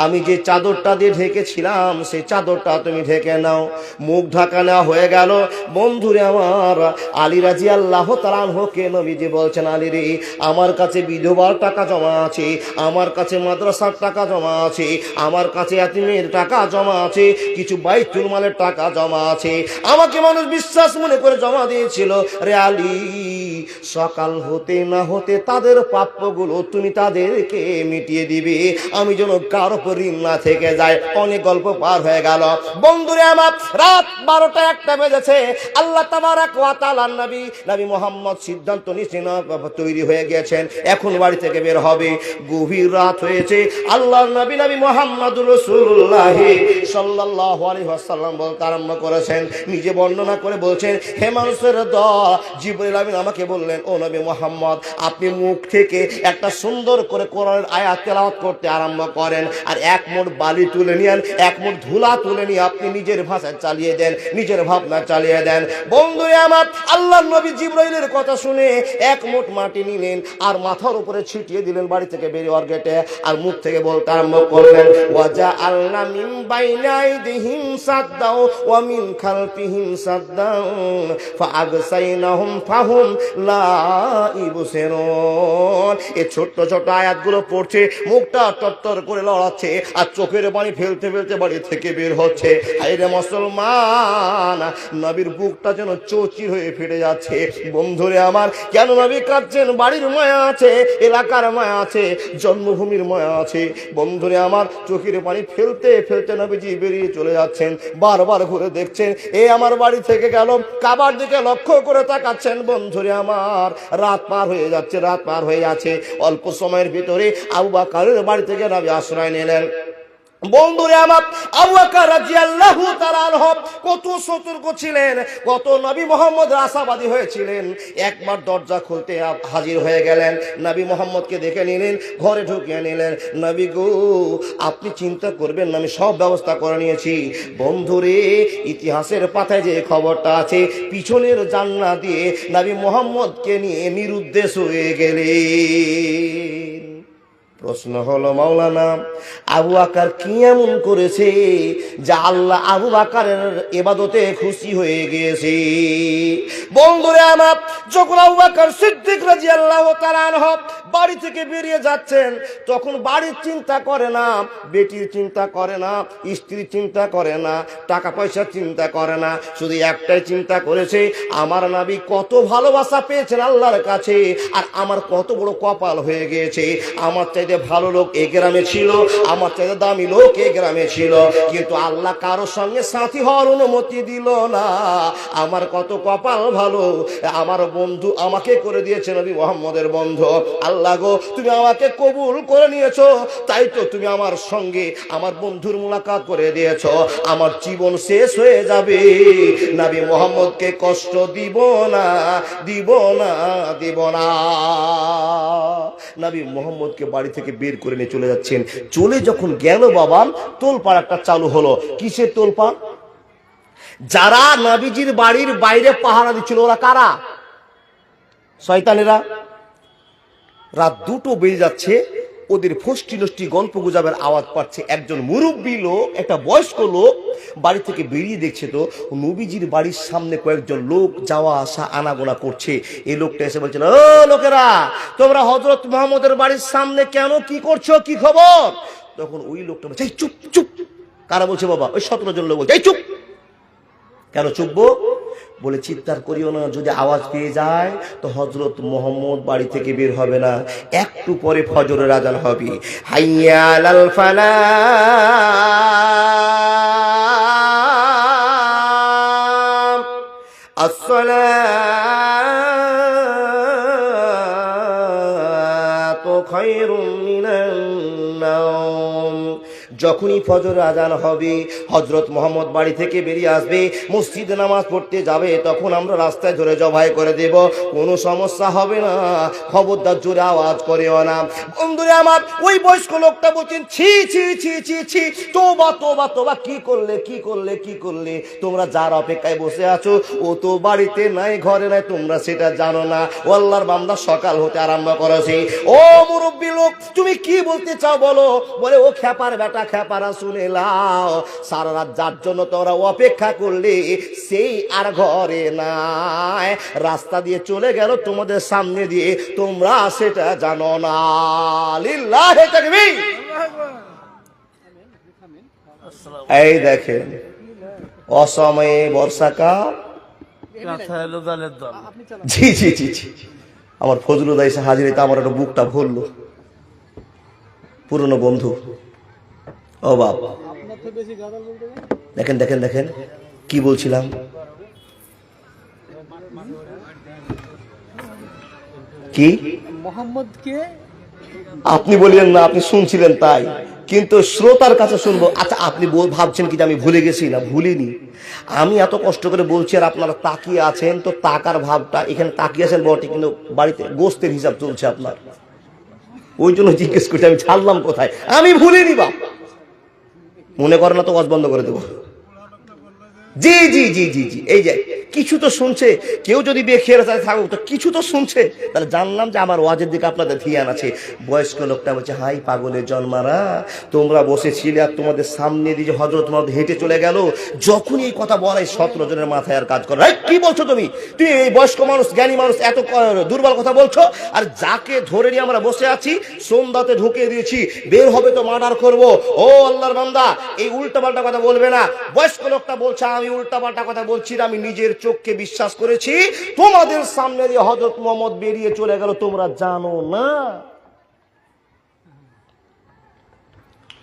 আমি যে চাদরটা দিয়ে ঢেকেছিলাম সেই চাদরটা তুমি ঢেকে নাও। মুখ ঢাকা নেওয়া হয়ে গেল। বন্ধুরে আমার, আলী রাদিয়াল্লাহু তাআলা আনহুকে নবীজি বলছেন, আলী রে, আমার কাছে বিধবার টাকা জমা আছে, আমার কাছে মাদ্রাসার টাকা জমা আছে, আমার কাছে এতিমের টাকা জমা আছে, কিছু বাইতুল মালের টাকা জমা আছে, আমাকে মানুষ বিশ্বাস মনে করে জমা দিয়েছিল। রে আলী, সকাল হতে না হতে তাদের প্রাপ্যগুলো তুমি তাদেরকে মিটিয়ে দিবে, আমি যেন কারো উপর ঋণ না থেকে যায়। অনেক গল্প পার হয়ে গেল। বন্ধুরে আমার, রাত 12টা-1টা বেজেছে। আল্লাহ তাবারাক ওয়া তাআলা নবী মুহাম্মদ সিদ্ধান্ত নিয়েছেন, তৈরি হয়ে গেছেন, এখন বাড়ি থেকে বের হবে। গভীর রাত হয়েছে। আল্লাহর নবী মুহাম্মদুর রাসূলুল্লাহ সাল্লাল্লাহু আলাইহি ওয়াসাল্লাম বলতে আরম্ভ করেছেন, নিজে বর্ণনা করে বলছেন, হে মানুষের দল, জিবরাইল আমিন আমাকে বললেন, ও নবী মুহাম্মদ, আপনি মুখ থেকে একটা সুন্দর করে কোরআনের আয়াত তেলাওয়াত করতে আরম্ভ করেন, আর এক মুঠ বালি তুলে নিয়েন, এক মুঠ ধুলা তুলে নিয়ে আপনি নিজের ভাষায় চালিয়ে দেন, নিজের ভাবনা চালিয়ে দেন। বন্ধুরে আমার, আল্লাহর নবী জিবরাইলের কথা শুনে এক মুঠ মাটি নিলেন আর মাথার উপরে ছিটিয়ে দিলেন বাড়ি থেকে বেরিয়ে গেটে, আর মুখ থেকে বলতে আরম্ভ করলেন, ওয়াজআলনা মিন বাইনি আইদিহিম সাদ্দাও ওয়া মিন খালফিহিম সাদ্দাও ফাআগসাইনাহুম ফাহুম লা ইবসিরুন। এই ছোট্ট ছোট্ট আয়াতগুলো পড়ছে, মুখটা টট্টর করে লড়াচ্ছে আর চোখের পানি ফেলতে ফেলতে বাড়ি থেকে বের হচ্ছে। হায়রে মুসলমান, নবীর বুকটা যেন চৌচির হয়ে ফেটে যাচ্ছে। বন্ধুরে আমার, কেন নবী কাঁদছেন? বাড়ির মায়া আছে, এলাকার মায়া আছে, জন্মভূমির মায়া আছে। বন্ধুরে আমার, চোখের পানি ফেলতে ফেলতে নবীজি বেরিয়ে চলে যাচ্ছেন। বারবার ঘুরে দেখছেন, এ আমার বাড়ি থেকে গেল, কাবার দিকে লক্ষ্য করে তাকাচ্ছেন। বন্ধুরে আমার, রাত পার হয়ে যাচ্ছে, রাত পার হয়ে যাচ্ছে। অল্প সময়ের ভিতরে আবু বকরের বাড়ি থেকে নবী আশ্রয় নিলেন। বন্ধুরে আমার, আবু বকর রাদিয়াল্লাহু তাআলা আনহু কত সতর্ক ছিলেন, কত নবী মুহাম্মদ আশাবাদী হয়েছিলেন। একবার দরজা খুলতে হাজির হয়ে গেলেন, নবী মুহাম্মদকে দেখে নিলেন, ঘরে ঢুকিয়ে নিলেন। নবী গো, আপনি চিন্তা করবেন না, আমি সব ব্যবস্থা করে নিয়েছি। বন্ধুরে, ইতিহাসের পাতায় যে খবরটা আছে, পিছনের জানলা দিয়ে নবী মুহাম্মদকে নিয়ে নিরুদ্দেশ হয়ে গেলেন। প্রশ্ন হলো, মাওলানা, আবু বকর কি এমন করেছে যা আল্লাহ আবু বকরের ইবাদতে খুশি হয়ে গিয়েছে? বন্ধুরে আমার, যখন আবু বকর সিদ্দিক রাদিয়াল্লাহু তাআলা আনহু বাড়ি থেকে বেরিয়ে যাচ্ছেন, তখন বাড়ির চিন্তা করে না, বেটির চিন্তা করে না, স্ত্রীর চিন্তা করে না, টাকা পয়সার চিন্তা করে না, শুধু একটাই চিন্তা করেছে, আমার নবী কত ভালোবাসা পেয়েছেন আল্লাহর কাছে, আর আমার কত বড় কপাল হয়ে গিয়েছে। আমার চাইতে ভালো লোক এই গ্রামে ছিল, আমার চাইতে দামি লোক এই গ্রামে ছিল, কিন্তু আল্লাহ কারোর সঙ্গে সাথী হওয়ার অনুমতি দিল না। আমার কত কপাল ভালো, আমার বন্ধু আমাকে করে দিয়েছে নবী মুহাম্মদের বন্ধু। আল্লাহ গো, তুমি আমাকে কবুল করে নিয়েছো, তাই তো তুমি আমার সঙ্গে আমার বন্ধুর মুলাকাত করে দিয়েছো। আমার জীবন শেষ হয়ে যাবে, নবী মুহাম্মদকে কষ্ট দিব না, দিব না, দিব না। নবী মুহাম্মদকে বাড়ি থেকে বের করে নিয়ে চলে যাচ্ছেন। চলে যখন গেল বাবা, তোলপাড় একটা চালু হলো। কিসের তোলপাড়? যারা নবীজির বাড়ির বাইরে পাহারা দিচ্ছিল, ওরা কারা? শয়তানেরা। রাত 2টো বেজে যাচ্ছে, ওদের ফষ্টি নষ্টি গল্প গুজবের আওয়াজ পাচ্ছে। একজন মুরব্বী লোক, একটা বয়স্ক লোক বাড়ি থেকে বেরিয়ে দেখছে তো নবীজির বাড়ির সামনে কয়েকজন লোক যাওয়া আসা আনাগোনা করছে। এই লোকটা এসে বলছে, ও লোকেরা, তোমরা হযরত মুহাম্মদের বাড়ির সামনে কেন, কি করছো, কি খবর? তখন ওই লোকটা বলছে, এই চুপ চুপ। কারা বলছে বাবা? ওই 17 জন লোক বলছে, এই চুপ। কেন চুপবো? বলে, চিৎকার করিও না, যদি আওয়াজ পেয়ে যায় তো হযরত মুহাম্মদ বাড়ি থেকে বের হবে না, একটু পরে ফজরের আযান হবে। হাইয়া আলাল ফালাহ, আসসালাতু খায়রুম মিনান নাওম। যখনই ফজর আজান হবে, হযরত মুহাম্মদ বাড়ি থেকে বেরিয়ে আসবে, মসজিদে নামাজ পড়তে যাবে, তখন আমরা রাস্তায় ধরে জবাই করে দেব, কোনো সমস্যা হবে না। খবরদার জোরে আওয়াজ করিও না। বন্ধুরা আমার, ওই বয়স্ক লোকটা বলছেন, ছি ছি ছি ছি ছি, তোবা তোবা তোবা, কি করলে কি করলে কি করলে? তোমরা যার অপেক্ষায় বসে আছো ও তো বাড়িতে নাই, ঘরে নাই, তোমরা সেটা জানো না। ও আল্লাহর বান্দা, সকাল হতে আরম্ভ করেছে। ও মুরব্বী লোক, তুমি কি বলতে চাও বলো? বলে, ও খেপার বেটা, খেপারা শুনে লাও, সারা রাত যার জন্য তোমরা অপেক্ষা করলে সেই আর ঘরে নাই, রাস্তা দিয়ে চলে গেল তোমাদের সামনে দিয়ে, তোমরা সেটা জানো না। লিল্লাহি তাকবীর। এই দেখেন, অসময়ে বর্ষাকাল, জি জি জি জি, আমার ফজলুল এসে হাজির হইতে আমার একটা বুকটা ভরলো। পুরনো বন্ধু, ও বাপ, দেখেন দেখেন দেখেন কি বলছিলাম। কি মোহাম্মদকে আপনি বললেন না, আপনি শুনছিলেন তাই, কিন্তু শ্রোতার কাছে শুনবো। আচ্ছা, আপনি ভাবছেন কি আমি ভুলে গেছি? না, ভুলিনি। আমি এত কষ্ট করে বলছি আর আপনারা তাকিয়ে আছেন, তো তাকার ভাবটা এখানে তাকিয়ে আছেন বটে, কিন্তু বাড়িতে গোস্তের হিসাব চলছে আপনার, ওই জন্য জিজ্ঞেস করছি আমি ছাড়লাম কোথায়। আমি ভুলিনি বাপ, মনে করে না তো ওয়াজ বন্ধ করে দেবো। জি জি জি জি জি, এই যে কিছু তো শুনছে, কেউ যদি বেখেয়াল থাকুক তো কিছু তো শুনছে, তাহলে জানলাম যে আমার ওয়াজের দিকে আপনাদের ধ্যান আছে। বয়স্ক লোকটা বলছে, হাই পাগলের জন্মারা, তোমরা বসেছিলে আর তোমাদের সামনে দিয়ে যে হযরত মুহাম্মদ হেঁটে চলে গেল, যখন এই কথা বলাই 17 জনের মাথায় আর কাজ করে। কি বলছো তুমি? তুমি এই বয়স্ক মানুষ, জ্ঞানী মানুষ, এত দুর্বল কথা বলছো? আর যাকে ধরে নিয়ে আমরা বসে আছি, সন্ধ্যাতে ঢুকিয়ে দিয়েছি, বের হবে তো মার্ডার করবো। ও আল্লাহর বান্দা, এই উল্টাপাল্টা কথা বলবে না। বয়স্ক লোকটা বলছে, আমি উল্টাপাল্টা কথা বলছি না, আমি নিজের চোখকে বিশ্বাস করেছি, তোমাদের সামনে দিয়ে হযরত মুহাম্মদ বেরিয়ে চলে গেল, তোমরা জানো না।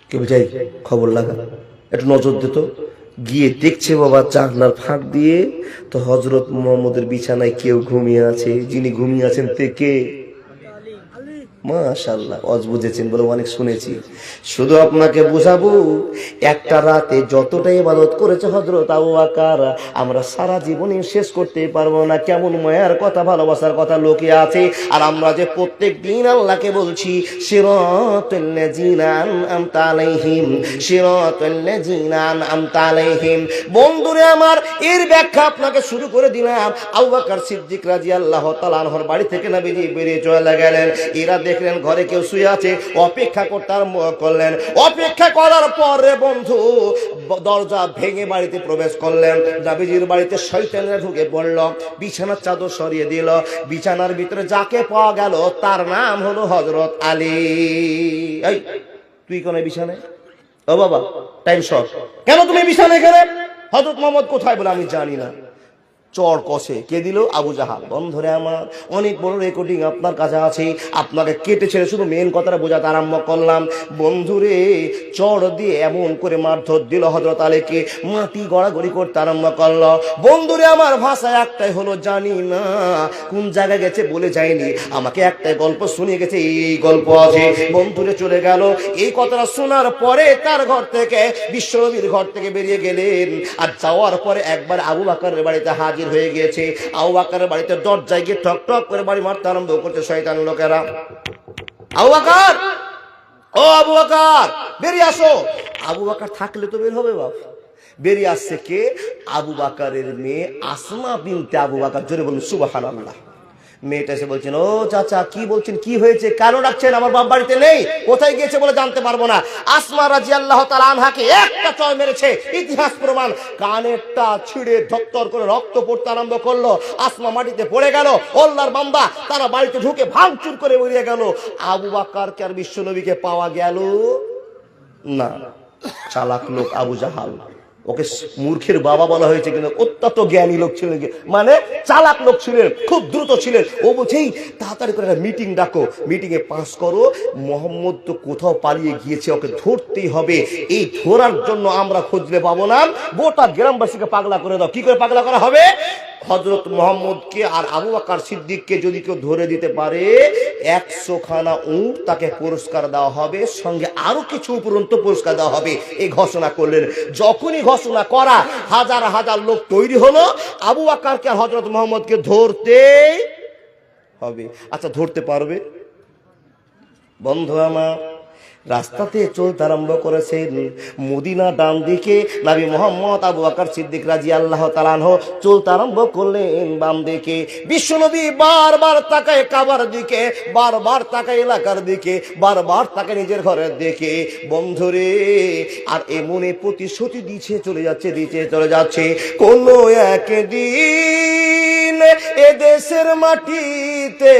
কে বুঝাই খবর লাগা, একটু নজর দিত, গিয়ে দেখছে বাবা জানলার ফাঁক দিয়ে তো হযরত মুহাম্মদের বিছানায় কেউ ঘুমিয়ে আছে। যিনি ঘুমিয়ে আছেন তে কে? মাশাআল্লাহ, ওয়াজ বুঝেছেন বলে অনেক শুনেছি। শুধু আপনাকে বুঝাবো, একটা রাতে যতটা ইবাদত করেছে হযরত আবু বকর, আমরা সারা জীবনে শেষ করতে পারবো না। কেমন মায়ার কথা, ভালোবাসার কথা লোকে আছে, আর আমরা যে প্রত্যেক দিন আল্লাহকে বলছি, সিরাতাল লাযিনা আন'আমতা আলাইহিম, সিরাতাল লাযিনা আন'আমতা আলাইহিম। বন্ধুরে আমার, এর ব্যাখ্যা আপনাকে শুরু করে দিলাম। আবু বকর সিদ্দিক রাদিয়াল্লাহু তাআলা আনহুর বাড়ি থেকে নবীজি বেরিয়ে চলে গেলেন। এরা দেখলেন ঘরে কেউ শুয়ে আছে, অপেক্ষা করলেন। অপেক্ষা করার পরে বন্ধু দরজা ভেঙে বাড়িতে প্রবেশ করলেন। নবীজির বাড়িতে শয়তানরা ঢুকে পড়ল, বিছানার চাদর সরিয়ে দিল। বিছানার ভিতরে যাকে পাওয়া গেল তার নাম হলো হযরত আলী। এই তুই কোন বিছানায়? ও বাবা, টাইম শর্ট, কেন তুমি বিছানায় গেলে? হযরত মুহাম্মদ কোথায়? বলে আমি জানি না। চড় কষে কে দিল? আবু জাহাল। বন্ধুরে আমার, অনেক বড় রেকর্ডিং আপনার কাছে আছে, আপনাকে কেটে ছেড়ে শুধু মেন কথাটা বোঝাতে আরম্ভ করলাম। বন্ধুরে, চড় দিয়ে এমন করে মারধর দিল হযরত আলীকে, মাটি গড়াগড়ি করতে আরম্ভ করলো। বন্ধুরে আমার, ভাষা একটাই হলো, জানি না কোন জায়গায় গেছে বলে যায়নি, আমাকে একটাই গল্প শুনিয়ে গেছে, এই গল্প আছে। বন্ধুরে চলে গেল। এই কথাটা শোনার পরে তার ঘর থেকে, বিশ্বনবীর ঘর থেকে বেরিয়ে গেলেন। আর যাওয়ার পরে একবার আবু বকরের বাড়িতে হাজির হয়ে গিয়েছে। আবু বকরের বাড়িতে দরজায় গিয়ে ঠক ঠক করে বাড়ি মারতে আরম্ভ করছে শয়তান লোকেরা। আবু বকর, ও আবু বকর, বেরিয়ে আসো। আবু বকর থাকলে তো বের হবে বাপ। বেরিয়ে আসছে কে? আবু বকরের মেয়ে আসমা বিনতে আবু বকর। জোরে বলুন সুবহানাল্লাহ। মেয়েটা এসে বলছেন, ও চাচা কি বলছেন, কি হয়েছে, কেন ডাকছেন? আমার বাপ বাড়িতে নেই, কোথায় গিয়েছে বলে জানতে পারবো না। আসমা রাদিয়াল্লাহু তাআলা আনহাকে একটা চড় মেরেছে, ইতিহাস প্রমাণ। কানেরটা ছিঁড়ে ধত্তর করে রক্ত পড়তে আরম্ভ করলো। আসমা মাটিতে পড়ে গেল। আল্লাহর বান্দা তারা বাড়িতে ঢুকে ভাঙচুর করে বেরিয়ে গেল। আবু বকরকে আর বিশ্বনবীকে পাওয়া গেল না। চালাক লোক আবু জাহাল, ওকে মূর্খের বাবা বলা হয়েছে, কিন্তু অত্যন্ত জ্ঞানী লোক ছিলেন, মানে চালাক লোক ছিলেন, খুব দ্রুত ছিলেন। ও বলছে, তাড়াতাড়ি করে একটা মিটিং ডাকো, মিটিং এ পাস করো, মোহাম্মদ তো কোথাও পালিয়ে গিয়েছে, ওকে ধরতেই হবে। এই ধরার জন্য আমরা খুঁজলে পাবো না, গোটা গ্রামবাসীকে পাগলা করে দাও। কি করে পাগলা করা হবে? হযরত মুহাম্মদকে আর আবু বকর সিদ্দিককে যদি কেউ ধরে দিতে পারে 100 খানা উট তাকে পুরস্কার দেওয়া হবে, সঙ্গে আরো কিছু উপরন্ত পুরস্কার দেওয়া হবে। এই ঘোষণা করলেন। যখনই ঘোষণা করা, হাজার হাজার লোক তৈরি হলো আবু বকরকে আর হযরত মুহাম্মদকে ধরতে হবে। আচ্ছা, ধরতে পারবে? বন্ধু আমার, রাস্তাতে চলতে আরম্ভ করেছেন। মদিনা ডান দিকে, নবী মুহাম্মদ আবু বকর সিদ্দিক রাদিয়াল্লাহু তাআলা আনহু চলতে আরম্ভ করলেন বাম দিকে। বিশ্বনবী বারবার তাকায় কাবার দিকে, বারবার তাকায় এলাকার দিকে, বারবার তাকায় নিজের ঘরের দিকে। বন্ধুরে, আর এমনে প্রতিশ্রুতি দিচ্ছে চলে যাচ্ছে। কোন একদিন এ দেশের মাটিতে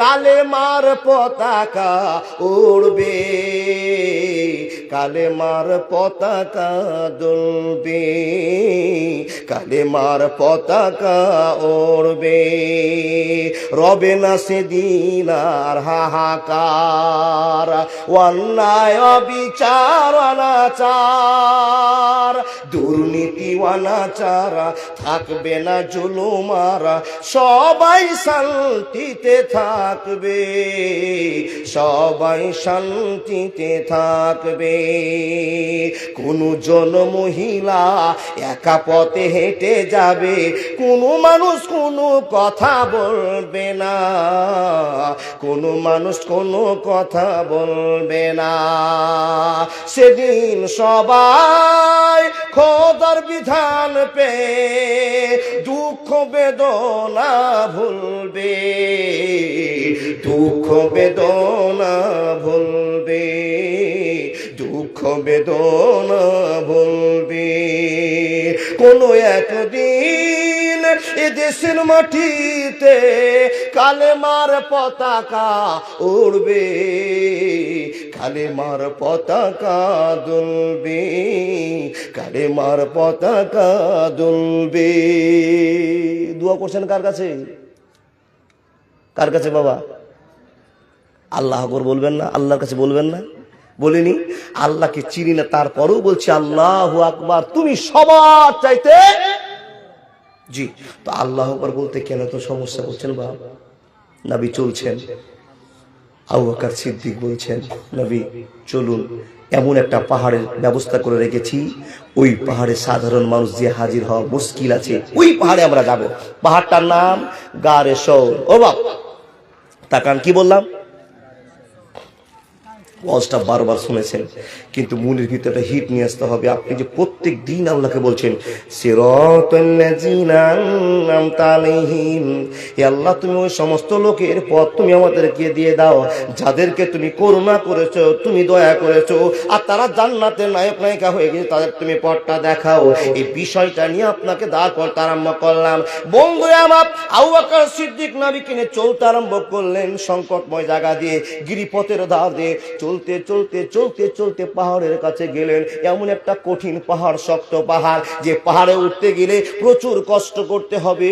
কালেমার পতাকা উড়বে, কালেমার পতাকা দুলবে, কালেমার পতাকা উড়বে। রবে না সেদিন আর হাহাকার, অন্যায় অবিচার অনাচার, দুর্নীতি অনাচার, থাকবে না জুলুম আর সবাই শান্তিতে থাকবে, সবাই শান্তিতে থাকবে। কোন জন মহিলা একা পথে হেঁটে যাবে, কোন মানুষ কোনো কথা বলবে না, কোন মানুষ কোনো কথা বলবে না। সেদিন সবাই খোদার বিধান পে দুঃখ বেদনা ভুলবে, দুঃখ বেদনা ভুলবে, দুঃখ বেদনা ভুলবে। কোন একদিন এ দেশের মাটিতে কালেমার পতাকা উড়বে, কালেমার পতাকা দুলবে, কালেমার পতাকা দুলবে। দোয়া করছেন কার কাছে? কার কাছে বাবা? আল্লাহ আকবার বলবেন না? আল্লাহর কাছে বলবেন না? বলিনি? আল্লাহকে চিনি না, তারপরেও বলছি আল্লাহু আকবার, তুমি সবার চাইতে। জি, তো আল্লাহ আকবার বলতে কেন তো সমস্যা করছেন বাবা? নবী চলছেন, আবু বকর সিদ্দিক বলছেন, নবী চলুন, এমন একটা পাহাড়ের ব্যবস্থা করে রেখেছি, ওই পাহাড়ে সাধারণ মানুষ যে হাজির হওয়া মুশকিল আছে, ওই পাহাড়ে আমরা যাব। পাহাড়টার নাম গারে সৌর। ও বাপ, তাকান, কি বললাম? ওয়াজটা বারবার শুনেছেন, কিন্তু মনের ভিতরে হিট নিয়ে আসতে হবে। আপনি যে প্রত্যেক দিন আল্লাহকে বলছেন সিরাতাল্লাযীনা আন'আমতা আলাইহিম, হে আল্লাহ তুমি ওই সমস্ত লোকের পথ তুমি আমাদেরকে দিয়ে দাও যাদেরকে তুমি করুণা করেছো, তুমি দয়া করেছো, আর তারা জান্নাতের নায়ক নায়িকা হয়ে গেছে, তাদের তুমি পথটা দেখাও। এই বিষয়টা নিয়ে আপনাকে দাঁড় করতে আরম্ভ করলাম। বন্ধু আমার, আবু বকর সিদ্দিক নবীকে নিয়ে চলতে আরম্ভ করলেন সংকটময় জায়গা দিয়ে, গিরিপথের ধার দিয়ে চলতে চলতে চলতে চলতে পাহাড়ের কাছে গেলেন। এমন একটা কঠিন পাহাড়, শক্ত পাহাড়, যে পাহাড়ে উঠতে গেলে প্রচুর কষ্ট করতে হবে।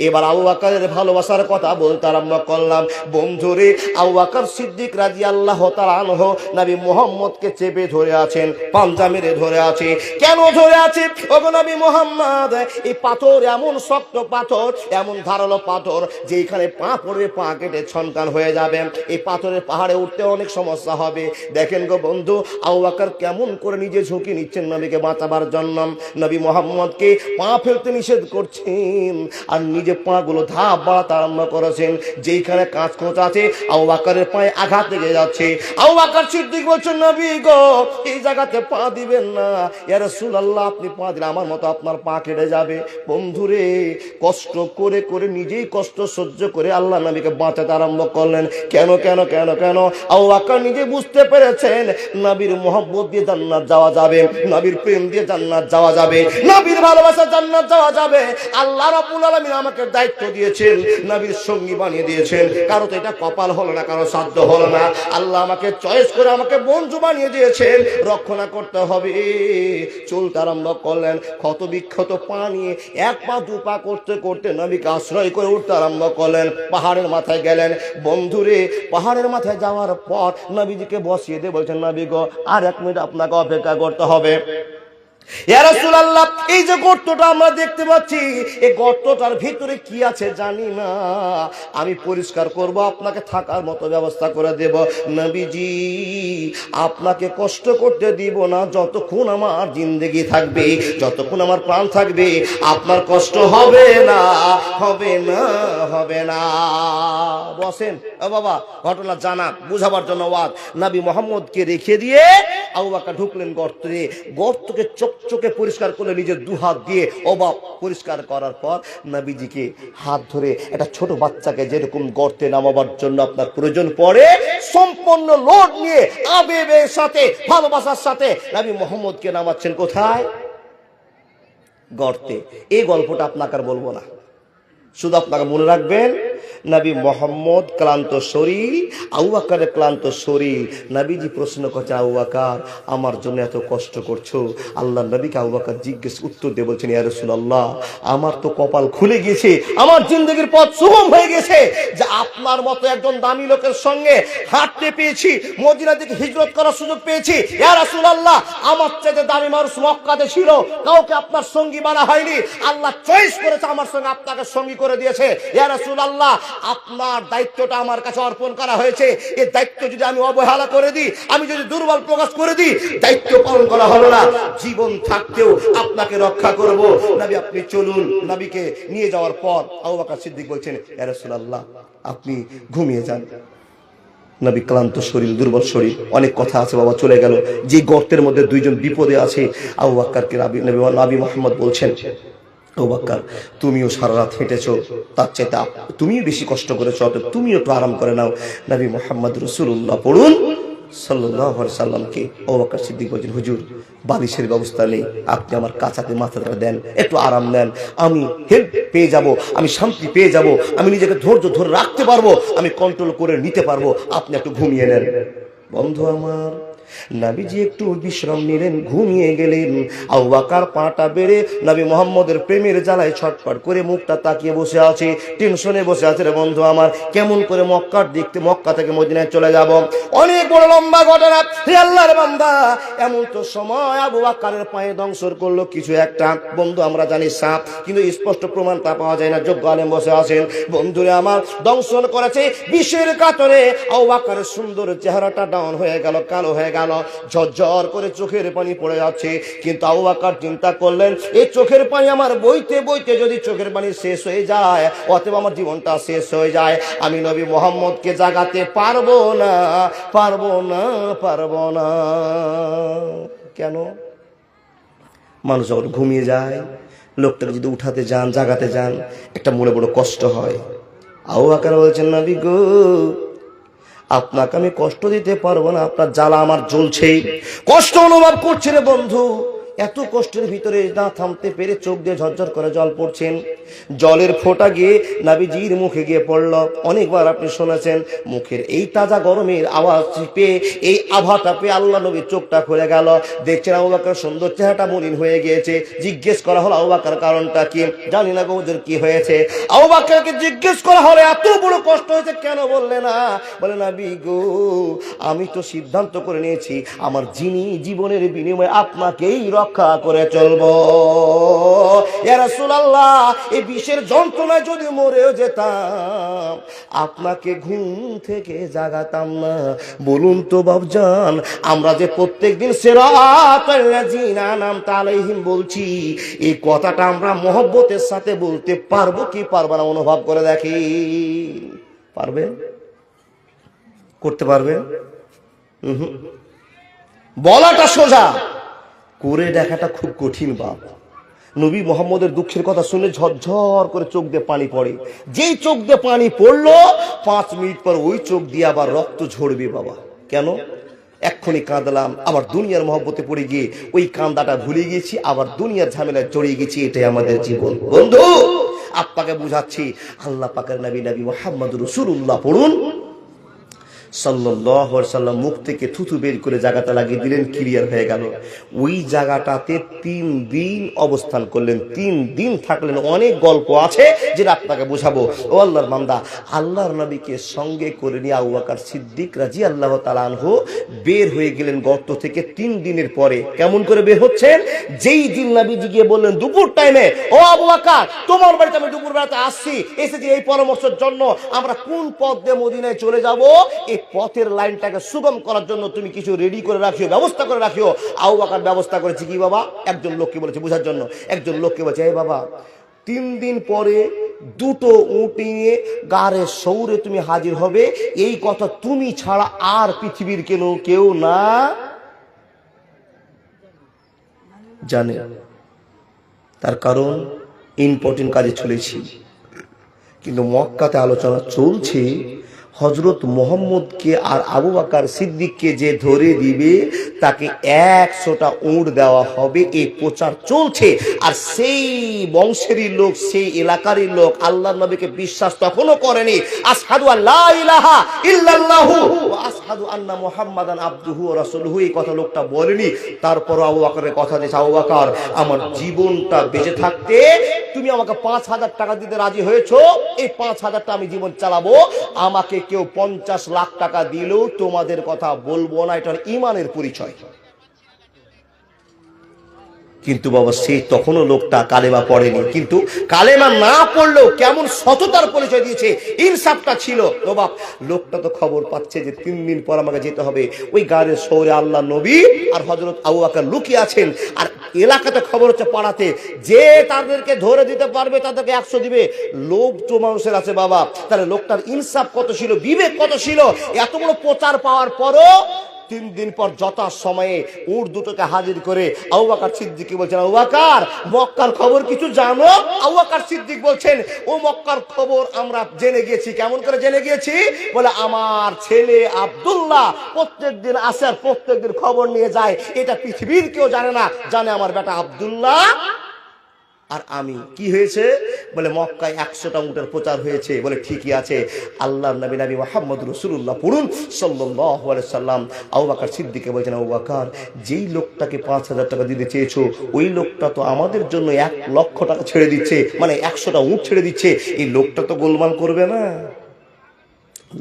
এবার আবু বকরের ভালোবাসার কথা বলতে আরম্ভ করলাম। বন্ধুরে, আবু বকর সিদ্দিক রাদিয়াল্লাহু তাআলা আনহু নবী মুহাম্মদকে চেপে ধরে আছেন, পাঞ্জা মেরে ধরে আছে। কেন ধরে আছে? ওগো নবী মুহাম্মদ, এই পাথর এমন শক্ত পাথর, এমন ধারালো পাথর, যেখানে পা পড়বে পা কেটে ছনকান হয়ে যাবে। এই পাথরের পাহাড়ে উঠতে অনেক সমস্যা হবে। দেখেন গো বন্ধু, আবু বকর কেমন করে নিজে ঝুঁকি নিচ্ছেন নবীকে বাঁচাবার জন্য। নবী মুহাম্মদকে পা ফেলতে নিষেধ করছেন, আর নিজে পা গুলো ধাপ বাড়াতে আরম্ভ করেছেন। যেইখানে কাঁচ খোঁচ আছে, আবু বকরের পায়ে আঘাত লেগে যাচ্ছে। আবু বকর সিদ্দিক বলছেন, নবী গো, এই জায়গাতে পা দিবেন না, ইয়া রাসূলুল্লাহ, আপনি পা দিলে আমার মতো আপনার পা কেটে যাবে। বন্ধুরে, কষ্ট করে করে নিজেই কষ্ট সহ্য করে আল্লাহ নবীকে বাঁচাতে আরম্ভ করলেন। কেন কেন কেন কেন? আবু বকর নিজে বুঝতে পেরেছেন নবীর মহব্বত দিয়ে জান্নাত যাওয়া যাবে, নবীর প্রেম দিয়ে জান্নাত যাওয়া যাবে, নবীর ভালোবাসা জান্নাত যাওয়া যাবে। আল্লাহ রাব্বুল আলামিন আমাকে দায়িত্ব দিয়েছেন, নবীর সঙ্গী বানিয়ে দিয়েছেন। কারো তো এটা কপাল হলো না, কারো সাধ্য হলো না। আল্লাহ আমাকে চয়েস করে আমাকে বন্ধু বানিয়ে দিয়েছেন, রক্ষণা করতে হবে। চলতে আরম্ভ করলেন, ক্ষত বিক্ষত পা নিয়ে এক পা দু পা করতে করতে নবীকে আশ্রয় করে উঠতে আরম্ভ করলেন। পাহাড়ের মাথায় গেলেন। বন্ধুরে, পাহাড়ের মাথায় যাওয়ার পর নবীজিকে বসিয়ে দিয়ে বলছেন, নবী গো, আর 1 মিনিট আপনাকে অপেক্ষা করতে হবে। ইয়া রাসূলুল্লাহ, এই যে গর্তটা আমরা দেখতে পাচ্ছি, এই গর্তটার ভিতরে কি আছে জানি না, আমি পরিষ্কার করব, আপনাকে থাকার মতো ব্যবস্থা করে দেব। নবীজি, আপনাকে কষ্ট করতে দিব না, যতক্ষণ আমার জিন্দেগি থাকবে, যতক্ষণ আমার প্রাণ থাকবে, আপনার কষ্ট হবে না, হবে না, হবে না। বসেন। ও বাবা, ঘটনা জানা বুঝাবার জন্য ওয়াজ। নবী মুহাম্মদকে রেখে দিয়ে আবু বকর ঢুকলেন গর্তে। গর্তকে চকচকে পরিষ্কার করলে নিজের দুহাত দিয়ে অবাক পরিষ্কার করার পর নবীজিকে হাত ধরে, একটা ছোট বাচ্চাকে যেরকম গর্তে নামাবার জন্য আপনার প্রয়োজন পড়ে, সম্পূর্ণ লোড নিয়ে আবেগের সাথে, ভালোবাসার সাথে নবী মুহাম্মদকে নামাচ্ছেন। কোথায়? গর্তে। এই গল্পটা আপনাকে আর বলবো না, শুধু আপনাকে মনে রাখবেন, নবী মুহাম্মদ ক্লান্ত শরীর, আবু বকরের ক্লান্ত শরীর। নবীজি প্রশ্ন করছে, আবু বকর, আমার জন্য এত কষ্ট করছো? আল্লাহ নবীকে আবু বকর জিজ্ঞেস উত্তর দিয়ে বলছেন, ইয়া রাসূলুল্লাহ, আমার তো কপাল খুলে গেছে, আমার জিন্দেগির পথ সুগম হয়ে গেছে, যে আপনার মতো একজন দামি লোকের সঙ্গে হাঁটতে পেয়েছি, মদিনা থেকে হিজরত করার সুযোগ পেয়েছি। ইয়া রাসূলুল্লাহ, আমার চাইতে দামি মানুষ মক্কাতে ছিল, কাউকে আপনার সঙ্গী বানা হয়নি, আল্লাহ চয়েস করেছে আমার সঙ্গে আপনাকে সঙ্গী করে দিয়েছে। ইয়া রাসূলুল্লাহ, আপনার দায়িত্বটা আমার কাছে অর্পণ করা হয়েছে, এই দায়িত্ব যদি আমি অবহেলা করে দিই, আমি যদি দুর্বল প্রকাশ করে দিই, দায়িত্ব পালন করা হলো না, জীবন থাকতেও আপনাকে রক্ষা করব। নবী, আপনি চলুন। নবীকে নিয়ে যাওয়ার পর আবু বকর সিদ্দিক বলছেন, ইয়া রাসূলুল্লাহ, আপনি ঘুমিয়ে যান। নবী ক্লান্ত শরীর, দুর্বল শরীর, অনেক কথা আছে বাবা, চলে গেল। যে গর্তের মধ্যে দুইজন বিপদে আছে, আবু বকরকে নবী মুহাম্মদ বলছেন, আবু বকর, তুমিও সারা রাত হেঁটেছো, তার চাইতে তুমিও বেশি কষ্ট করেছো, তুমিও একটু আরাম করে নাও। নবী মুহাম্মদ রাসূলুল্লাহ পড়ুন সাল্লাল্লাহু আলাইহি সাল্লামকে। আবু বকর সিদ্দিক বলেন, হুজুর, বালিশের ব্যবস্থা নেই, আপনি আমার কাছাতে মাথাটা দেন, একটু আরাম নেন, আমি হেল্প পেয়ে যাব, আমি শান্তি পেয়ে যাব, আমি নিজেকে ধৈর্য ধরে রাখতে পারবো, আমি কন্ট্রোল করে নিতে পারবো, আপনি একটু ঘুমিয়ে নেন। বন্ধু আমার, নবীজি একটু বিশ্রাম নিলেন, ঘুমিয়ে গেলেন। আবু বকর পাটা বেড়ে নবী মুহাম্মদের প্রেমের জ্বালায় ছটফট করে মুখটা তাকিয়ে বসে আছে, টেনশনে বসে আছে। রে বন্ধু আমার, কেমন করে মক্কার দেখতে, মক্কা থেকে মদিনায় চলে যাব, অনেক বড় লম্বা ঘটনা। হে আল্লাহর বান্দা, এমন তো সময় আবু বকরের পায়ে দংশন করলো কিছু একটা। বন্ধু, আমরা জানি সাপ, কিন্তু স্পষ্ট প্রমাণ তা পাওয়া যায় না। যোগ্য আলেম বসে আছেন। বন্ধুরে আমার, দংশন করেছে বিষের কাতরে। আবু বকরের সুন্দর চেহারাটা ডাউন হয়ে গেল, কালো হয়ে গেল, ঝরঝর করে চোখের পানি পড়ে যাচ্ছে। কিন্তু আবু বকর চিন্তা করলেন, এই চোখের পানি আমার বইতে বইতে যদি চোখের পানি শেষ হয়ে যায়, অতএব আমার জীবনটা শেষ হয়ে যায়, আমি নবী মুহাম্মদকে জাগাতে পারবো না, পারবো না, পারবো না। কেন? মানুষ যখন ঘুমিয়ে যায়, লোকটাকে যদি উঠাতে যান, জাগাতে যান, একটা মনে বড় কষ্ট হয়। আবু বকর বলছেন, নবী গো, আপনাকে আমি কষ্ট দিতে পারবো না, আপনার জ্বালা আমার জ্বলছেই, কষ্ট অনুভব করছে। রে বন্ধু, এত কষ্টের ভিতরে না থামতে পেরে চোখ দিয়ে ঝরঝর করে জল পড়ছেন। জলের ফোঁটা গিয়ে নবীজির মুখে গিয়ে পড়ল। অনেকবার আপনি শুনেছেন, মুখের এই তাজা গরমের আওয়াজ পেয়ে, এই আভাটা পেয়ে আল্লাহ নবী চোখটা খুলে গেল। দেখছেন আবু বকর সুন্দর চেহারাটা মলিন হয়ে গিয়েছে। জিজ্ঞেস করা হলো, আবু বকর কারণটা কি? জানি না গো হুজুর, কি হয়েছে? আবু বকরকে জিজ্ঞেস করা হলো, এত বড় কষ্ট হয়েছে কেন বললে না? বলে, নবী গো, আমি তো সিদ্ধান্ত করে নিয়েছি, আমার যিনি জীবনের বিনিময়ে আপনাকেই রক্ষা করে চলবো। ইয়া রাসূলুল্লাহ, এই বিষের যন্ত্রণায় যদি মরেও যেতাম, আপনাকে ঘুম থেকে জাগাতাম না। বলুন তো বাবজান, আমরা যে প্রত্যেকদিন সিরাতাল লাযিনা আনআমতা আলাইহিম বলছি, এই কথাটা আমরা মহব্বতের সাথে বলতে পারবো কি পারবো না? অনুভব করে দেখি। পারবেন? করতে পারবেন? বলাটা সোজা, করে দেখাটা খুব কঠিন। বাপ, নবী মুহাম্মদের দুঃখের কথা শুনে ঝরঝর করে চোখ দিয়ে পানি পড়ে। যেই চোখ দিয়ে পানি পড়লো, 5 মিনিট পর ওই চোখ দিয়ে আবার রক্ত ঝরবে। বাবা, কেন? এক্ষুনি কাঁদলাম, আবার দুনিয়ার মহব্বতে পড়ে গিয়ে ওই কান্দাটা ভুলে গিয়েছি, আবার দুনিয়ার ঝামেলায় জড়িয়ে গেছি। এটাই আমাদের জীবন। বন্ধু, আপনাকে বুঝাচ্ছি, আল্লাহ পাকের নবী, নবী মুহাম্মদ রাসূলুল্লাহ পড়ুন সাল্লাল্লাহু আলাইহি সাল্লাম মুখ থেকে থুথু বের করে জায়গাটা লাগিয়ে দিলেন, ক্লিয়ার হয়ে গেল। ওই জায়গাটাতে 3 দিন অবস্থান করলেন, 3 দিন থাকলেন। অনেক গল্প আছে যেটা আপনাকে বোঝাবো। ও আল্লাহর বান্দা, আল্লাহর নবীকে সঙ্গে করে নিয়ে আবু বকর সিদ্দিক রাদিয়াল্লাহু তাআলা আনহু বের হয়ে গেলেন গর্ত থেকে 3 দিনের পরে। কেমন করে বের হচ্ছেন? যেই দিন নবীজি গিয়ে বললেন দুপুর টাইমে, ও আবু বকর, তোমার বাড়িতে আমি দুপুর বেলাতে আসছি, এসেছি এই পরামর্শের জন্য আমরা কোন পথ দিয়ে মদিনায় চলে যাব, এই পথের লাইনটাকে সুগম করার জন্য তুমি কিছু রেডি করে রাখিও, ব্যবস্থা করে রাখিও। আবু বকর ব্যবস্থা করেছে কি বাবা? একজন লোককে বলেছে বোঝার জন্য, একজন লোককে বলছে, এই বাবা 3 দিন পরে 2টো উট নিয়ে গাড়ে সৌরে তুমি হাজির হবে, এই কথা তুমি ছাড়া আর পৃথিবীর কেউ না জানে। তার কারণ ইম্পর্টেন্ট কাজে চলেছি। কিন্তু মক্কাতে আলোচনা চলছে হযরত মুহাম্মদকে আর আবু বকর সিদ্দিককে যে ধরে দিবে তাকে 100টা উট দেওয়া হবে, এই প্রচার চলছে। আর সেই বংশেরই লোক, সেই এলাকারই লোক আল্লাহর নবীকে বিশ্বাস তখনো করেনি। আশহাদু আল্লা ইলাহা ইল্লাল্লাহু ওয়া আশহাদু আন্না মুহাম্মাদান আবদুহু ওয়া রাসূলুহু, এই কথা লোকটা বলেনি। তারপর আবু বকরের কথা দিয়েছে, আবু বকর, আমার জীবনটা বেঁচে থাকতে তুমি আমাকে 5000 টাকা দিতে রাজি হয়েছো, এই 5000টা আমি জীবন চালাবো, আমাকে কেউ 50 লাখ টাকা দিলেও তোমাদের কথা বলবো না, এটা ঈমানের পরিচয়। কিন্তু বাবা সেই তখনও লোকটা কালেমা পড়েনি, কিন্তু কালেমা না পড়লেও কেমন সততার পরিচয় দিয়েছে, ইনসাফটা ছিল। ও বাপ, লোকটা তো খবর পাচ্ছে যে 3 দিন পর আমাকে যেতে হবে। ওই গাড়ির শহরে আল্লাহ নবী আর হযরত আবু বকর লুকিয়ে আছেন, আর এলাকাতে খবর হচ্ছে পাড়াতে, যে তাদেরকে ধরে দিতে পারবে তাদেরকে 100 দিবে। লোভ তো মানুষের আছে বাবা, তাহলে লোকটার ইনসাফ কত ছিল, বিবেক কত ছিল। এত বড় প্রচার পাওয়ার পরও 3 দিন পর যথা সময়ে উট দুটোকে হাজির করে আবু বকর সিদ্দিক বলছেন, আবু বকর, মক্কার খবর কিছু জানো? আবু বকর সিদ্দিক বলছেন, ও মক্কার খবর আমরা জেনে গিয়েছি। কেমন করে জেনে গিয়েছি? বলে, আমার ছেলে আব্দুল্লাহ প্রত্যেকদিন আসে আর প্রত্যেকদিন খবর নিয়ে যায়, এটা পৃথিবীর কেউ জানে না, জানে আমার বেটা আব্দুল্লাহ আর আমি। কি হয়েছে? বলে, মক্কায় 100টা উটের প্রচার হয়েছে। বলে, ঠিকই আছে। আল্লাহর নবী নবী মুহাম্মদ রাসূলুল্লাহ পড়ুন সাল্লাল্লাহু আলাইহি সাল্লাম। আবু বকর সিদ্দিককে বলছেন, আবু বকর, যেই লোকটাকে 5000 টাকা দিতে চেয়েছো ওই লোকটা তো আমাদের জন্য 1 লক্ষ টাকা ছেড়ে দিচ্ছে, মানে 100টা উট ছেড়ে দিচ্ছে, এই লোকটা তো গোলমাল করবে না।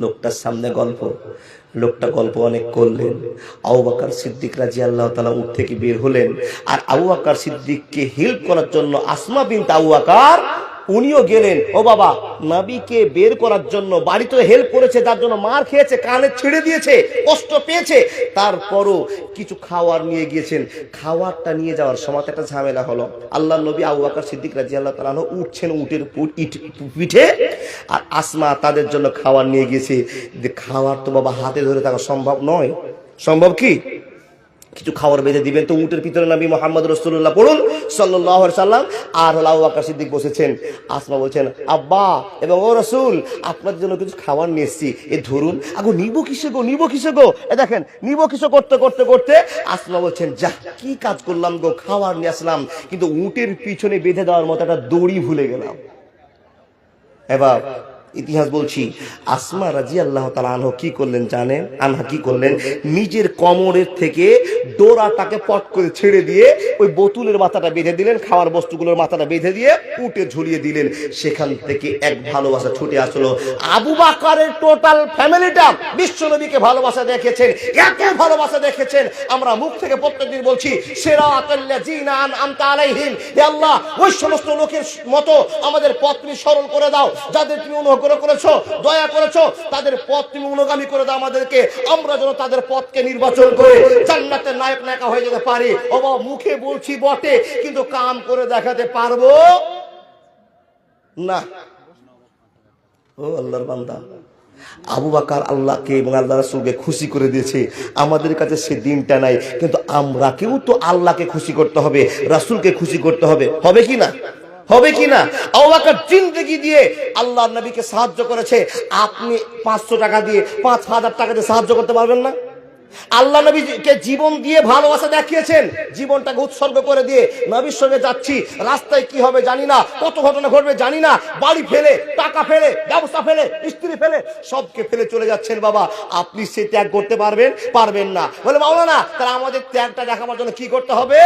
লোকটার সামনে লোকটা গল্প অনেক করলেন। আবু বকর সিদ্দিক রাদিয়াল্লাহু তাআলা উঠ থেকে বের হলেন, আর আবু বকর সিদ্দিককে হেল্প করার জন্য আসমা বিনত আবু বকর উনিও গেলেন। ও বাবা, নবীকে বের করার জন্য বাড়িতে হেল্প করেছে, তার জন্য মার খেয়েছে, কানে ছেড়ে দিয়েছে, কষ্ট পেয়েছে, তারপরও কিছু খাওয়ার নিয়ে গিয়েছেন। খাওয়ারটা নিয়ে যাওয়ার সময় একটা ঝামেলা হলো। আল্লাহর নবী আবু বকর সিদ্দিক রাদিয়াল্লাহু তাআলা উঠছেন উটের পিঠে, আর আসমা তাদের জন্য খাওয়ার নিয়ে গিয়েছে। খাওয়ার তো বাবা হাতে ধরে থাকা সম্ভব নয়। সম্ভব কি? কিছু খাবার বেঁধে দিবেন। তো উটের ভিতরে নবী মুহাম্মদ রাসূলুল্লাহ পড়ুন সাল্লাল্লাহু আলাইহি সাল্লাম আর আবু বকর সিদ্দিক বসেছেন। আসমা বলছেন, আব্বা এবং ও রাসূল, আপনার জন্য কিছু খাবার নিয়ে এসেছি, এ ধরুন। আগো নিবো কিসে গো? এ দেখেন, নিবো কিসে করতে করতে করতে আসমা বলছেন, যা কি কাজ করলাম গো, খাবার নিয়ে আসলাম, কিন্তু উটের পিছনে বেঁধে দেওয়ার মতো একটা দড়ি ভুলে গেলাম। এবার ইতিহাস বলছি, আসমা রাদিয়াল্লাহু তাআলা আনহা কি করলেন জানেন? কি করলেন? নিজের কোমরের থেকে ডোরাটাকে পট করে ছেড়ে দিয়ে ওই বোতলের মাথাটা বেঁধে দিলেন, খাওয়ার বস্তুগুলোর মাথাটা বেঁধে দিয়ে উটে ঝুলিয়ে দিলেন। সেখান থেকে এক ভালোবাসা ছুটে আসলো। আবু বকরের টোটাল ফ্যামিলিটা বিশ্বনবীকে ভালোবাসা দেখেছেন, এত ভালোবাসা দেখেছেন, আমরা মুখ থেকে প্রত্যেকদিন বলছি, সিরাতাল্লাযিনা আনআমতা আলাইহিম, হে আল্লাহ, ওই সমস্ত লোকের মতো আমাদের পথ তুমি সরল করে দাও, যাদের তুমি করেছো, দয়া করেছো, তাদের পথ তুমি অনুগামী করে দাও আমাদেরকে, আমরা যেন তাদের পথকে নির্বাচন করে জান্নাতের নায়ক নায়িকা হয়ে যেতে পারি। ও বাবা, মুখে বলছি বটে, কিন্তু কাম করে দেখাতে পারবো না। ও আল্লাহর বান্দা, আবু বকর আল্লাহকে এবং আল্লাহ রাসূলকে খুশি করে দিয়েছে, আমাদের কাছে সে দিনটা নাই, কিন্তু আমরাকেও তো আল্লাহকে খুশি করতে হবে, রাসূলকে খুশি করতে হবে। হবে কি না? হবে কিনা? আবু বকর জিন্দেগি দিয়ে আল্লাহর নবীকে সাহায্য করেছে। আপনি 500 টাকা দিয়ে 5000 টাকা দিয়ে সাহায্য করতে পারবেন না? আল্লাহ নবীকে জীবন দিয়ে ভালোবাসা দেখিয়েছেন, জীবনটাকে উৎসর্গ করে দিয়ে নবীর সঙ্গে যাচ্ছি, রাস্তায় কি হবে জানি না, কত ঘটনা ঘটবে জানি না, বাড়ি ফেলে, টাকা ফেলে, ব্যবসা ফেলে, স্ত্রী ফেলে, সবকে ফেলে চলে যাচ্ছেন বাবা, আপনি সে ত্যাগ করতে পারবেন? পারবেন না। বলে মাওলানা তাহলে আমাদের ত্যাগটা দেখাবার জন্য কি করতে হবে?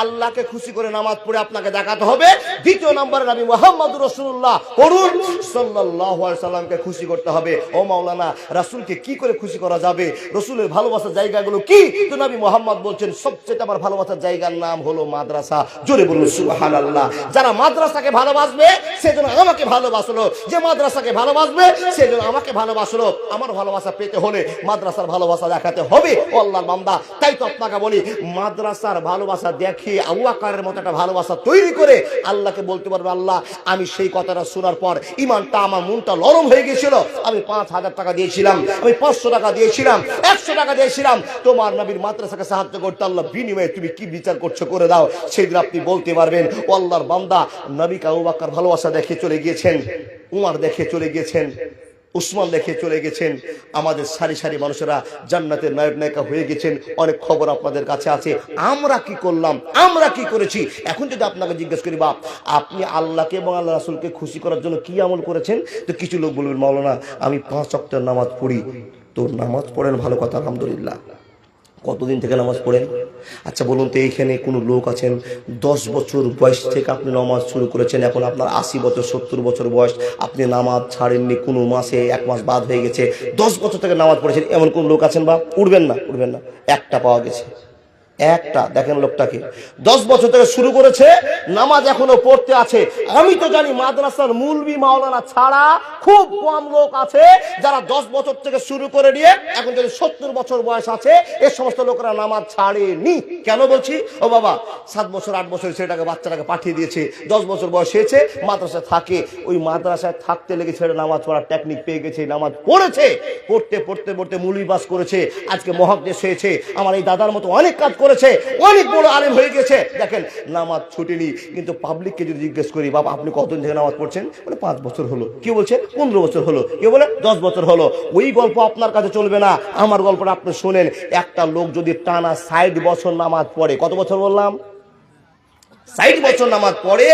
আল্লাহকে খুশি করে নামাজ পড়ে আপনাকে দেখাতে হবে। দ্বিতীয় নম্বরে নবী মুহাম্মদুর রাসূলুল্লাহ করুন সাল্লাল্লাহু আলাইহি সাল্লামকে খুশি করতে হবে। ও মাওলানা রাসূলকে কি করে খুশি করা যাবে? রাসূলের ভালোবাসার জায়গাগুলো কি? তো নবী মুহাম্মদ বলছেন সবচেয়ে আমার ভালোবাসার জায়গার নাম হলো মাদ্রাসা। জোরে বলুন সুবহানাল্লাহ। যারা মাদ্রাসাকে ভালোবাসবে সেজন্য আমাকে ভালোবাসলো, যে মাদ্রাসাকে ভালোবাসবে সেজন্য আমাকে ভালোবাসলো। আমার ভালোবাসা পেতে হলে মাদ্রাসার ভালোবাসা দেখাতে হবে। ও আল্লাহর বান্দা, তাই তো আপনাকে বলি মাদ্রাসার ভালোবাসা দেখিয়ে আবু বকরের মতো একটা ভালোবাসা তৈরি করে আল্লাহকে বলতে পারবে আল্লাহ আমি সেই কথাটা শোনার পর ইমানটা আমার মনটা নরম হয়ে গেছিল, আমি ৫,০০০ টাকা দিয়েছিলাম, আমি ৫০০ টাকা দিয়েছিলাম, ১০০ টাকা দিয়েছিলাম তোমার নবীর মাদ্রাসাকে সাহায্য করতে, আল্লাহ বিনিময়ে তুমি কি বিচার করছো করে দাও। সেদিন আপনি বলতে পারবেন ও আল্লাহর বান্দা নবীকে আবু বকর ভালোবাসা দেখে চলে গিয়েছেন, উমর দেখে চলে গিয়েছেন, উসমান দেখে চলে গেছেন, আমাদের সারি সারি মানুষেরা জান্নাতের নায়ক নায়িকা হয়ে গেছেন। অনেক খবর আপনাদের কাছে আছে। আমরা কি করলাম, আমরা কি করেছি? এখন যদি আপনাকে জিজ্ঞেস করি বাপ আপনি আল্লাহকে এবং আল্লাহ রাসূলকে খুশি করার জন্য কি আমল করেছেন, তো কিছু লোক বলবেন মাওলানা আমি ৫ ওয়াক্তের নামাজ পড়ি। তো নামাজ পড়েন, ভালো কথা, আলহামদুলিল্লাহ। কতদিন থেকে নামাজ পড়েন? আচ্ছা বলুন তো এইখানে কোনো লোক আছেন ১০ বছর বয়স থেকে আপনি নামাজ শুরু করেছেন, এখন আপনার ৮০ বছর ৭০ বছর বয়স, আপনি নামাজ ছাড়েননি, কোনো মাসে ১ মাস বাদ হয়ে গেছে, ১০ বছর থেকে নামাজ পড়েছেন, এমন কোন লোক আছেন? বা উঠবেন না, উঠবেন না, একটা পাওয়া গেছে, একটা। দেখেন লোকটাকে ১০ বছর থেকে শুরু করেছে, নামাজ এখনো পড়তে আছে। আমি তো জানি মাদ্রাসার মুলবি মাওলানা ছাড়া খুব কম লোক আছে যারা ১০ বছর থেকে শুরু করে নিয়ে এখন যদি ৭০ বছর বয়স আছে, এই সমস্ত লোকেরা নামাজ ছাড়েনি। কেন বলছি? ও বাবা ৭ বছর ৮ বছর ছেলেটাকে বাচ্চাটাকে পাঠিয়ে দিয়েছে, ১০ বছর বয়স হয়েছে, মাদ্রাসায় থাকে, ওই মাদ্রাসায় থাকতে লেগে ছেলে নামাজ পড়ার টেকনিক পেয়ে গেছে, নামাজ পড়েছে, পড়তে পড়তে পড়তে মুলবি পাস করেছে, আজকে মহাদ্দেশ হয়েছে, আমার এই দাদার মতো অনেক কাজ করেছে, অনেক বড় আলেম হয়ে গেছে। দেখেন নামাজ ছুটেনি। কিন্তু পাবলিককে যদি জিজ্ঞেস করি বাবা আপনি কতদিন থেকে নামাজ পড়ছেন, বলে ৫ বছর হলো, কেউ বলছে ১৫ বছর হলো, কেউ বলে ১০ বছর হলো। ওই গল্প আপনার কাছে চলবে না, আমার গল্পটা আপনি শোনেন। একটা লোক যদি টানা ৬০ বছর নামাজ পড়ে, কত বছর বললাম? ৬০ বছর নামাজ পড়ে,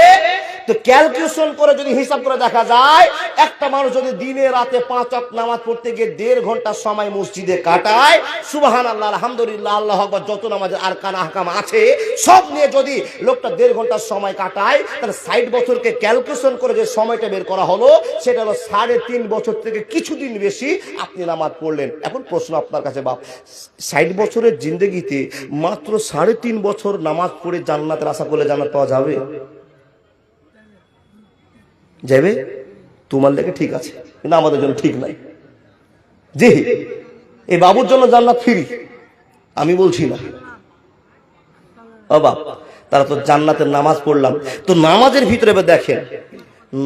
তো ক্যালকুলেশন করে যদি হিসাব করে দেখা যায় একটা মানুষ যদি দিনে রাতে ৫ ওয়াক্ত নামাজ পড়তে গিয়ে ১.৫ ঘন্টা সময় মসজিদে কাটায়, সুবহানাল্লাহ আলহামদুলিল্লাহ আল্লাহু আকবার যত নামাজের আরকান আহকাম আছে সব নিয়ে যদি লোকটা ১.৫ ঘন্টা সময় কাটায়, তাহলে ৬০ বছরকে ক্যালকুলেশন করে যে সময়টা বের করা হলো সেটা হলো ৩.৫ বছর থেকে কিছুদিন বেশি আপনি নামাজ পড়লেন। এখন প্রশ্ন আপনার কাছে বাপ, ৬০ বছরের জিন্দেগিতে মাত্র ৩.৫ বছর নামাজ পড়ে জান্নাতের আশা করলে জান্নাত পাওয়া যাবে? যাবে? তোমার লেগে ঠিক আছে, কিন্তু আমাদের জন্য ঠিক নাই। জি, এই বাবুর জন্য জান্নাত ফ্রি, আমি বলছি না। ও বাপ, তারা তো জান্নাতের নামাজ পড়লাম, তো নামাজের ভিতরে দেখেন,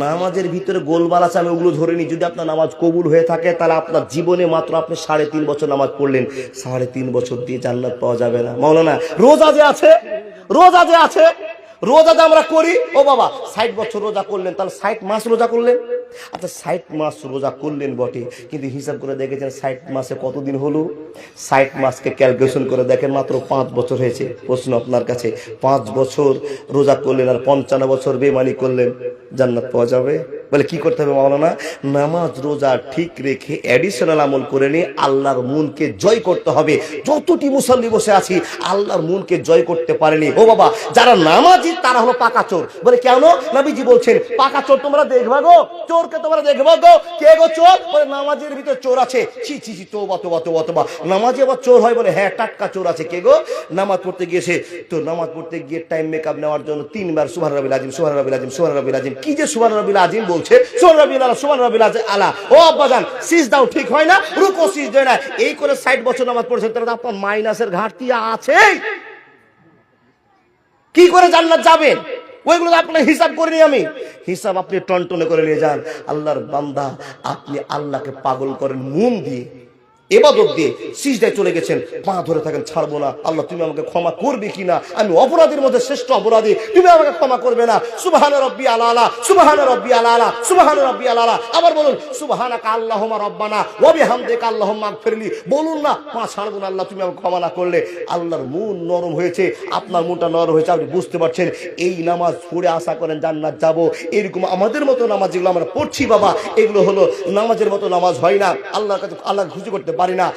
নামাজের ভিতরে গোলমাল আছে, আমি ওগুলো ধরে নিই। যদি আপনার নামাজ কবুল হয়ে থাকে তাহলে আপনার জীবনে মাত্র আপনি ৩.৫ বছর নামাজ পড়লেন, ৩.৫ বছর দিয়ে জান্নাত পাওয়া যাবে না। মাওলানা রোজা যে আছে, রোজা যে আছে, রোজা যে আমরা করি, ও বাবা ৬০ বছর রোজা করলেন, তাহলে ৬০ মাস রোজা করলেন। আচ্ছা ৬০ মাস রোজা করলেন বটে, কিন্তু হিসাব করে দেখেছেন ৬০ মাসে কতদিন হলো? ৬০ মাসকে ক্যালকুলেশন করে দেখেন মাত্র ৫ বছর হয়েছে। প্রশ্ন আপনার কাছে, ৫ বছর রোজা করলেন আর ৫৫ বছর বেমানি করলেন, জান্নাত পাওয়া যাবে? বলে কি করতে হবে মাওলানা? নামাজ রোজা ঠিক রেখে অ্যাডিশনাল আমল করে নিয়ে আল্লাহর মনকে জয় করতে হবে। যতটি মুসল্লি বসে আছি আল্লাহর মনকে জয় করতে পারেনি, ও বাবা যারা নামাজি তারা হলো পাকা চোর। বলে কেন? নবীজি বলছেন পাকা চোর তোমরা দেখবা গো, চোরকে তোমরা দেখবা গো। কে গো চোর? বলে নামাজের ভিতরে চোর আছে। ছি ছি ছি, তোবা তোবা তোবা তোবা, নামাজে আবার চোর হয়? বলে হ্যাঁ, টাটকা চোর আছে। কে গো? নামাজ পড়তে গিয়েছে, তো নামাজ পড়তে গিয়ে টাইম মেকআপ নেওয়ার জন্য ৩ বার সুবহান রাব্বিল আযীম, সুবহান রাব্বিল আযীম, সুবহান রাব্বিল আযীম। কি যে সুবহান রাব্বিল আযীম বলছে, সুবহান রাব্বিল আলা, সুবহান রাব্বিল আলা। ও আব্বাজান সিজদাও ঠিক হয় না, রুকু সিজদা হয় না, এই করে ৬০ বছর নামাজ পড়ছেন, তাহলে আপনার মাইনাসের ঘাটতি আছে। কি করে জান্নাত যাবেন? ওইগুলো আপনার হিসাব করিনি আমি, হিসাব আপনি টনটনে করে নিয়ে যান। আল্লাহর বান্দা আপনি আল্লাহকে পাগল করেন মন দিয়ে, ইবাদত দিয়ে সিজদায় চলে গেছেন, পা ধরে থাকেন, ছাড়বো না, আল্লাহ তুমি আমাকে ক্ষমা করবে কিনা, আমি অপরাধীর মধ্যে শ্রেষ্ঠ অপরাধী, তুমি আমাকে ক্ষমা করবে না। সুবহানা রাব্বিয়াল আলা, সুবহানা রাব্বিয়াল আলা, সুবহানা রাব্বিয়াল আলা। আবার বলুন সুবহানাকা আল্লাহুম্মা রাব্বানা ওয়া বিহামদিকা আল্লাহুম্মা আগফিরলি। বলুন না পা ছাড়বো না, আল্লাহ তুমি আমাকে ক্ষমা না করলে। আল্লাহর মন নরম হয়েছে, আপনার মনটা নরম হয়েছে, আপনি বুঝতে পারছেন এই নামাজ পড়ে আশা করেন জান্নাত যাব। এরকম আমাদের মতো নামাজ যেগুলো আমরা পড়ছি বাবা, এগুলো হলো নামাজের মতো নামাজ হয় না, আল্লাহর কাছে আল্লাহ খুশি করতে পারি না।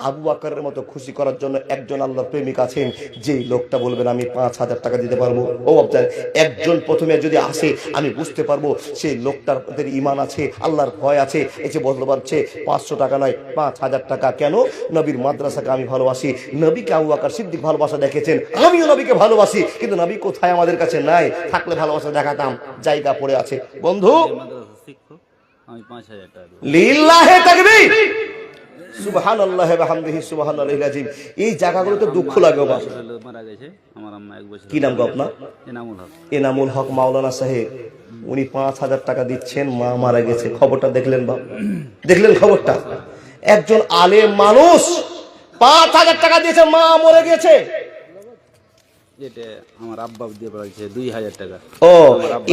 আবু বকরের মতো খুশি করার জন্য একজন আল্লাহর প্রেমিক আছেন, যেই লোকটা বলবেন আমি 5,000 টাকা দিতে পারবো। ও বাপজান, একজন প্রথমে যদি আসে আমি বুঝতে পারবো সেই লোকটার ঈমান আছে, আল্লাহর ভয় আছে। এই যে বলতে পারছে 500 টাকা নয় 5,000 টাকা। কেন? নবীর মাদ্রাসাকে আমি ভালোবাসি, নবীকে আবু বকর সিদ্দিক ভালোবাসা দেখেছেন, আমিও নবীকে ভালোবাসি, কিন্তু নবী কোথায় আমাদের কাছে নাই, থাকলে ভালোবাসা দেখাতাম, জায়গা পড়ে আছে। বন্ধু লিল্লাহি তাকবীর, সুবহানাল্লাহ ওয়া বিহামদিহি সুবহানাল্লাহিল আযীম। এই জায়গাগুলোতে দুঃখ লাগে বাবা। মারা গেছে আমার আম্মা 1 বছর। কি নাম গো আপনার? এনামুল হক। এনামুল হক মাওলানা সাহেব, উনি 5,000 টাকা দিচ্ছেন, মা মারা গেছে। খবরটা দেখলেন বাবা? দেখলেন খবরটা? একজন আলেম মানুষ 5,000 টাকা দিয়েছে, মা মরে গেছে। এটা আমার আব্বা দিয়ে পাঠিয়েছে 2,000 টাকা। ও,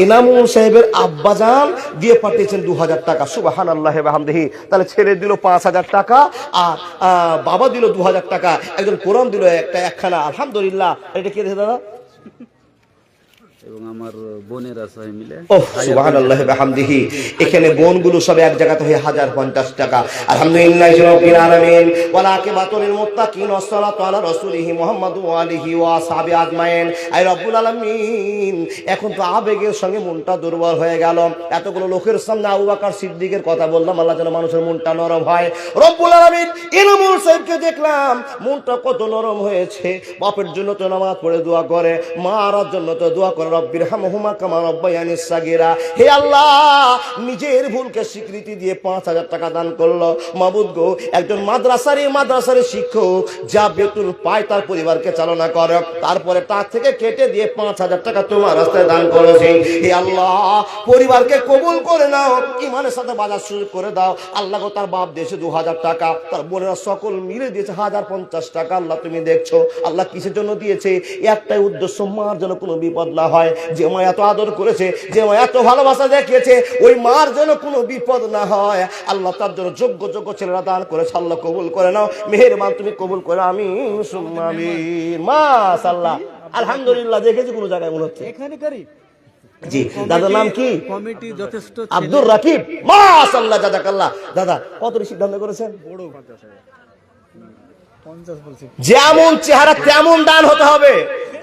ইনামুল সাহেবের আব্বাজান দিয়ে পাঠিয়েছেন 2,000 টাকা। সুবহানাল্লাহি ওয়া বিহামদিহি। তাহলে ছেলে দিল 5,000 টাকা আর বাবা দিল 2,000 টাকা। একজন কোরআন দিল একখানা, আলহামদুলিল্লাহ। এটা কে দিয়েছে দাদা? এবং আমার বোনেরা সবাই মিলে। ওহ সুবহানাল্লাহি ওয়া বিহামদিহি। এখানে বোনগুলো সব এক জায়গাতে হয়ে 1050 টাকা। আলহামদুলিল্লাহি রাব্বিল আলামিন ওয়া আকিবাতুল মুত্তাকিন ওয়াস সালাতু আলা রাসূলিহি মুহাম্মাদু ওয়া আলিহি ওয়া আসহাবি আজমাইন। আয় রব্বুল আলামিন, এখন তো আবেগের সঙ্গে মনটা দুর্বল হয়ে গেল। এতগুলো লোকের সামনে আবু বকর সিদ্দিকের কথা বললাম, আল্লাহ যেন মানুষের মনটা নরম হয়। রব্বুল আলামিন ইনামুল সাহেবকে দেখলাম মনটা কত নরম হয়েছে। বাপের জন্য তো নামাজ পড়ে দোয়া করে, মার জন্য তো দোয়া করে, রব্বিরহামহুমা কামা রাব্বায়ানি সাগীরা। হে আল্লাহ, নিজের ভুলকে স্বীকৃতি দিয়ে 5,000 টাকা দান করলো। মাবুদ গো, একজন মাদ্রাসার শিক্ষক যা বেতন পায় তার পরিবারকে চালনা করে, তারপরে তার থেকে কেটে দিয়ে 5,000 টাকা তোমার রাস্তায় দান করেছে। হে আল্লাহ, পরিবারকে কবুল করে নাও, ইমানের সাথে বাজার শুরু করে দাও। আল্লাহ গো, তার বাপ দিয়েছে 2,000 টাকা, তার বোনেরা সকল মিলে দিয়েছে 1,050 টাকা। আল্লাহ তুমি দেখছো, আল্লাহ কিসের জন্য দিয়েছে? একটাই উদ্দেশ্য, মার যেন কোনো বিপদ না হয়। যে মা এত আদর করেছে, যে মা এত ভালোবাসা দেখিয়েছে, ওই মার যেন কোনো বিপদ না হয়। আল্লাহ তার জন্য যোগ্য ছেলেরা দান করেছে। আল্লাহ কবুল করে নাও, মেহেরবান তুমি কবুল করে। আমিন সুম্মা আমিন। মাশাআল্লাহ, আলহামদুলিল্লাহ। দেখেছি কোনো জায়গায় মনে হচ্ছে এখানে করি। জি। দাদার নাম কি? কমিটি যথেষ্ট আব্দুর রাকিব। মাশাআল্লাহ, জাযাকাল্লাহ। দাদা কত সিদ্ধান্ত করেছেন? বড় 50 বলছি। যেমন চেহারা তেমন দান হতে হবে।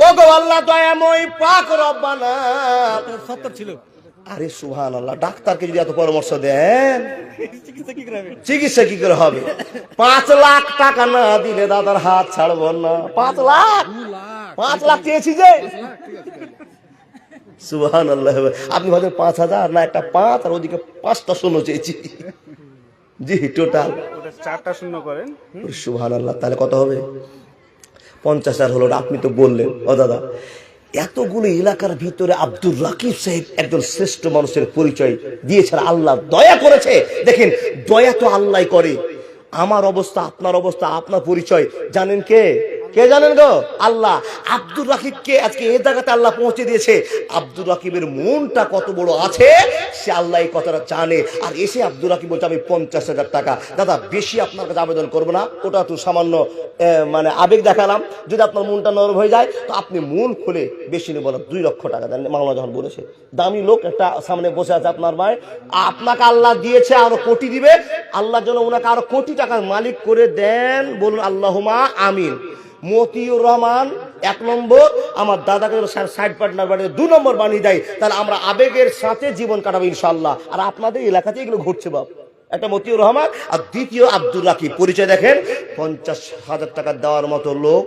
ও গো আল্লাহ দয়াময় পাক রব্বানা। 70 ছিল। আরে সুবহানাল্লাহ, ডাক্তারকে যদি এত পরামর্শ দেন, চিকিৎসা কি করে হবে? 5 লাখ টাকা না দিলে দাদার হাত ছাড়বো না। 5 লাখ চেয়েছি যে। সুবহানাল্লাহ। আপনি ভাবেন 5,000 না একটা 5 আর ওদিকে 5টা শূন্য চেয়েছি। জি, টোটাল ওটা 4টা শূন্য করেন। সুবহানাল্লাহ। তাহলে কত হবে? 50,000 হলো। আপনি তো বললেন ও দাদা, এতগুলো এলাকার ভিতরে আব্দুর রাকিব সাহেব একজন শ্রেষ্ঠ মানুষের পরিচয় দিয়েছেন। আল্লাহ দয়া করেছে। দেখেন, দয়া তো আল্লাহ করে। আমার অবস্থা, আপনার অবস্থা, আপনার পরিচয় জানেন কে? কে জানেন গো? আল্লাহ। আব্দুর রাকিবকে আজকে এই জায়গাতে আল্লাহ পৌঁছে দিয়েছে। আব্দুর রাকিবের মনটা কত বড় আছে সে আল্লাহ এই কথাটা জানে। আর এসে আব্দুর রাকিব বলছে আমি 50,000 টাকা। দাদা বেশি আপনার কাছে আবেদন করবো না, ওটা তো সামান্য মানে আবেগ দেখালাম। যদি আপনার মনটা নরম হয়ে যায় তো আপনি মন খুলে বেশি নেই বলেন 2 লক্ষ টাকা দেন। মাওলানা যখন বলেছে, দামি লোক একটা সামনে বসে আছে আপনার ভাই, আপনাকে আল্লাহ দিয়েছে, আরো কোটি দিবে। আল্লাহর জন্য ওনাকে আরো কোটি টাকার মালিক করে দেন। বলুন আল্লাহুম্মা আমিন। মতিউর রহমান 1 নম্বর, আমার দাদাকে সাইড পার্টনার বানিয়ে 2 নম্বর বানিয়ে দেয়, তাহলে আমরা আবেগের সাথে জীবন কাটাবো ইনশাআল্লাহ। আর আপনাদের এলাকাতে এগুলো ঘটছে বাপ। একটা মতিউর রহমান আর দ্বিতীয় আব্দুর রাকিব। পরিচয় দেখেন, 50,000 টাকা দেওয়ার মতো লোক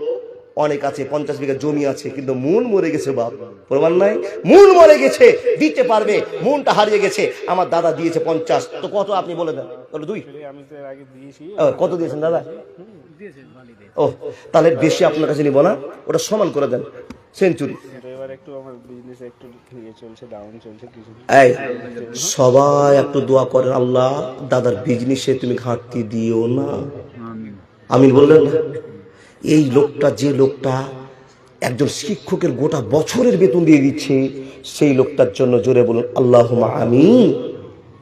অনেক আছে, 50 বিঘা জমি আছে, কিন্তু মন মরে গেছে বাপ। প্রমাণ নাই? মন মরে গেছে, দিতে পারবে, মনটা হারিয়ে গেছে। আমার দাদা দিয়েছে 50, তো কত আপনি বলে দেন? 2। আমি তো এর আগে দিয়েছি। কত দিয়েছেন দাদা? ও, তাহলে বেশি আপনার কাছে নিব না, ওটা সমান করে দেন। সেঞ্চুরি। এবার একটু আমার বিজনেস একটু ইয়ে চলছে, ডাউন চলছে কিছু। এই সবাই একটু দোয়া করেন, আল্লাহ দাদার বিজনেসে তুমি ঘাটতি দিও না। আমিন বললেন না? এই লোকটা, যে লোকটা একজন শিক্ষকের গোটা বছরের বেতন দিয়ে দিচ্ছে, সেই লোকটার জন্য জোরে বলুন আল্লাহুম্মা আমিন।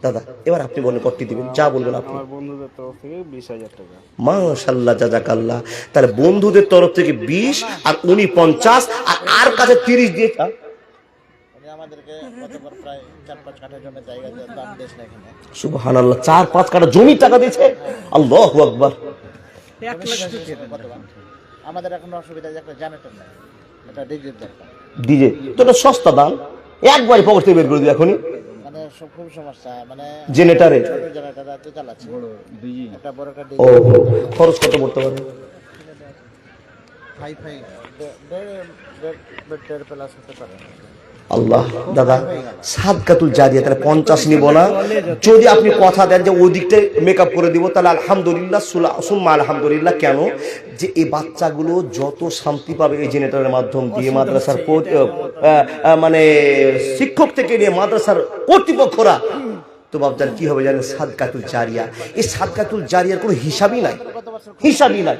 দাদা এবার আপনি বলেন কত দিবেন, যা বলবেন আপনি। আমার বন্ধুদের তরফ থেকে 20,000 টাকা। মাশাআল্লাহ, জাযাকাল্লাহ। তাহলে বন্ধুদের তরফ থেকে 20 আর উনি 50 আর কাছে 30 দিয়ে আমাদেরকে গতবার প্রায় 4-5 কাঠা জমি জায়গা দাম দিয়েছে এখানে। সুবহানাল্লাহ, 4-5 কাঠা জমি টাকা দিয়েছে। আল্লাহু আকবার। গতবার আমাদের এখন অসুবিধা যে একটা জেনারেটর নাই, এটা ডিজেল দরকার। ডিজে তো এটা সস্তা দাম, একবারই পকেট থেকে বের করে দিই এখনই। মানে সব খুব সমস্যা, মানে জেনারেটরে ছোট জেনারেটর তো চালাচ্ছে, একটা বড় একটা ও খরচ কত পড়তে পারে? হাই দেড় প্লাস হতে পারে। আল্লাহ, দাদা সাদকাতুল জারিয়া তাহলে 50 নিব না, যদি আপনি কথা দেন যে ওই দিকটাই মেকআপ করে দিব, তাহলে আলহামদুলিল্লাহ সুম্মা আলহামদুলিল্লাহ। কেন যে এই বাচ্চাগুলো যত শান্তি পাবে এই জেনারেটরের মাধ্যম দিয়ে, মাদ্রাসার মানে শিক্ষক থেকে নিয়ে মাদ্রাসার কর্তৃপক্ষরা, তো বাবজান কি হবে জানেন? সাদকাতুল জারিয়া। এই সাদকাতুল জারিয়ার কোনো হিসাবই নাই, হিসাবই নাই।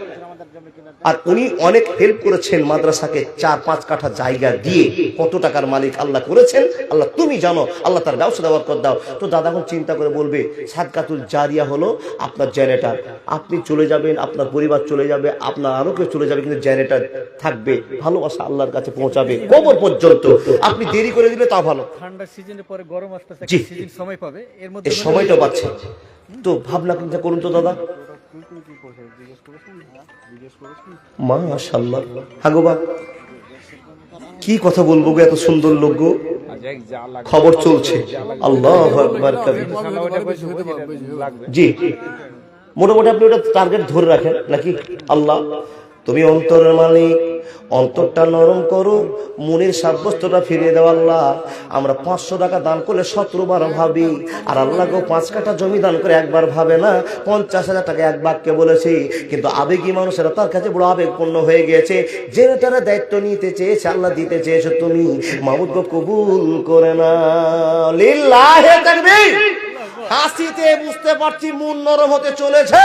আর উনি অনেক হেল্প করেছেন মাদ্রাসাকে, 4-5 কাঠা জায়গা দিয়ে কত টাকার মালিক আল্লাহ করেছেন, আল্লাহ তুমি জানো, আল্লাহ তার ব্যবসা দেওয়ার কর দাও। তো দাদা এখন চিন্তা করে বলবে সাদকাতুল জারিয়া হলো আপনার জেনারেটর, আপনি চলে যাবেন, আপনার পরিবার চলে যাবে, আপনার আরো কেউ চলে যাবে, কিন্তু জেনারেটর থাকবে, ভালোবাসা আল্লাহর কাছে পৌঁছাবে কবর পর্যন্ত। আপনি দেরি করে দিলে তা ভালো, ঠান্ডা সিজনের পরে গরম আসতেছে, জি সিজন সময় পাবে, এর মধ্যে এই সময়টা পাচ্ছে। তো ভাবনা চিন্তা করুন তো দাদা। মাশাআল্লাহ, হাগোবা কি কথা বলবো গো, এত সুন্দর লোক গো। খবর চলছে, আল্লাহু আকবার কবির। জি মোটামুটি আপনি ওটা টার্গেট ধরে রাখেন নাকি? আল্লাহ তুমি অন্তরের মালিক, অন্তরটা নরম করো, মনের সাব্যস্তটা ফিরিয়ে দাও। আল্লাহ আমরা 500 টাকা দান করলে 17 বার ভাবি, আর আল্লাহ গো 5 কাঠা জমি দান করে একবার ভাবে না, 50,000 টাকা এক বাক্যে বলেছি, কিন্তু আবেগী মানুষেরা তার কাছে বড় আবেগপূর্ণ হয়ে গিয়েছে। জেনারেটরের দায়িত্ব নিতে চেয়েছে, আল্লাহ দিতে চেয়েছো তুমি, মাবুদ গো কবুল করে না। লিল্লাহি তাকবীর। হাসিতে বুঝতে পারছি মন নরম হতে চলেছে,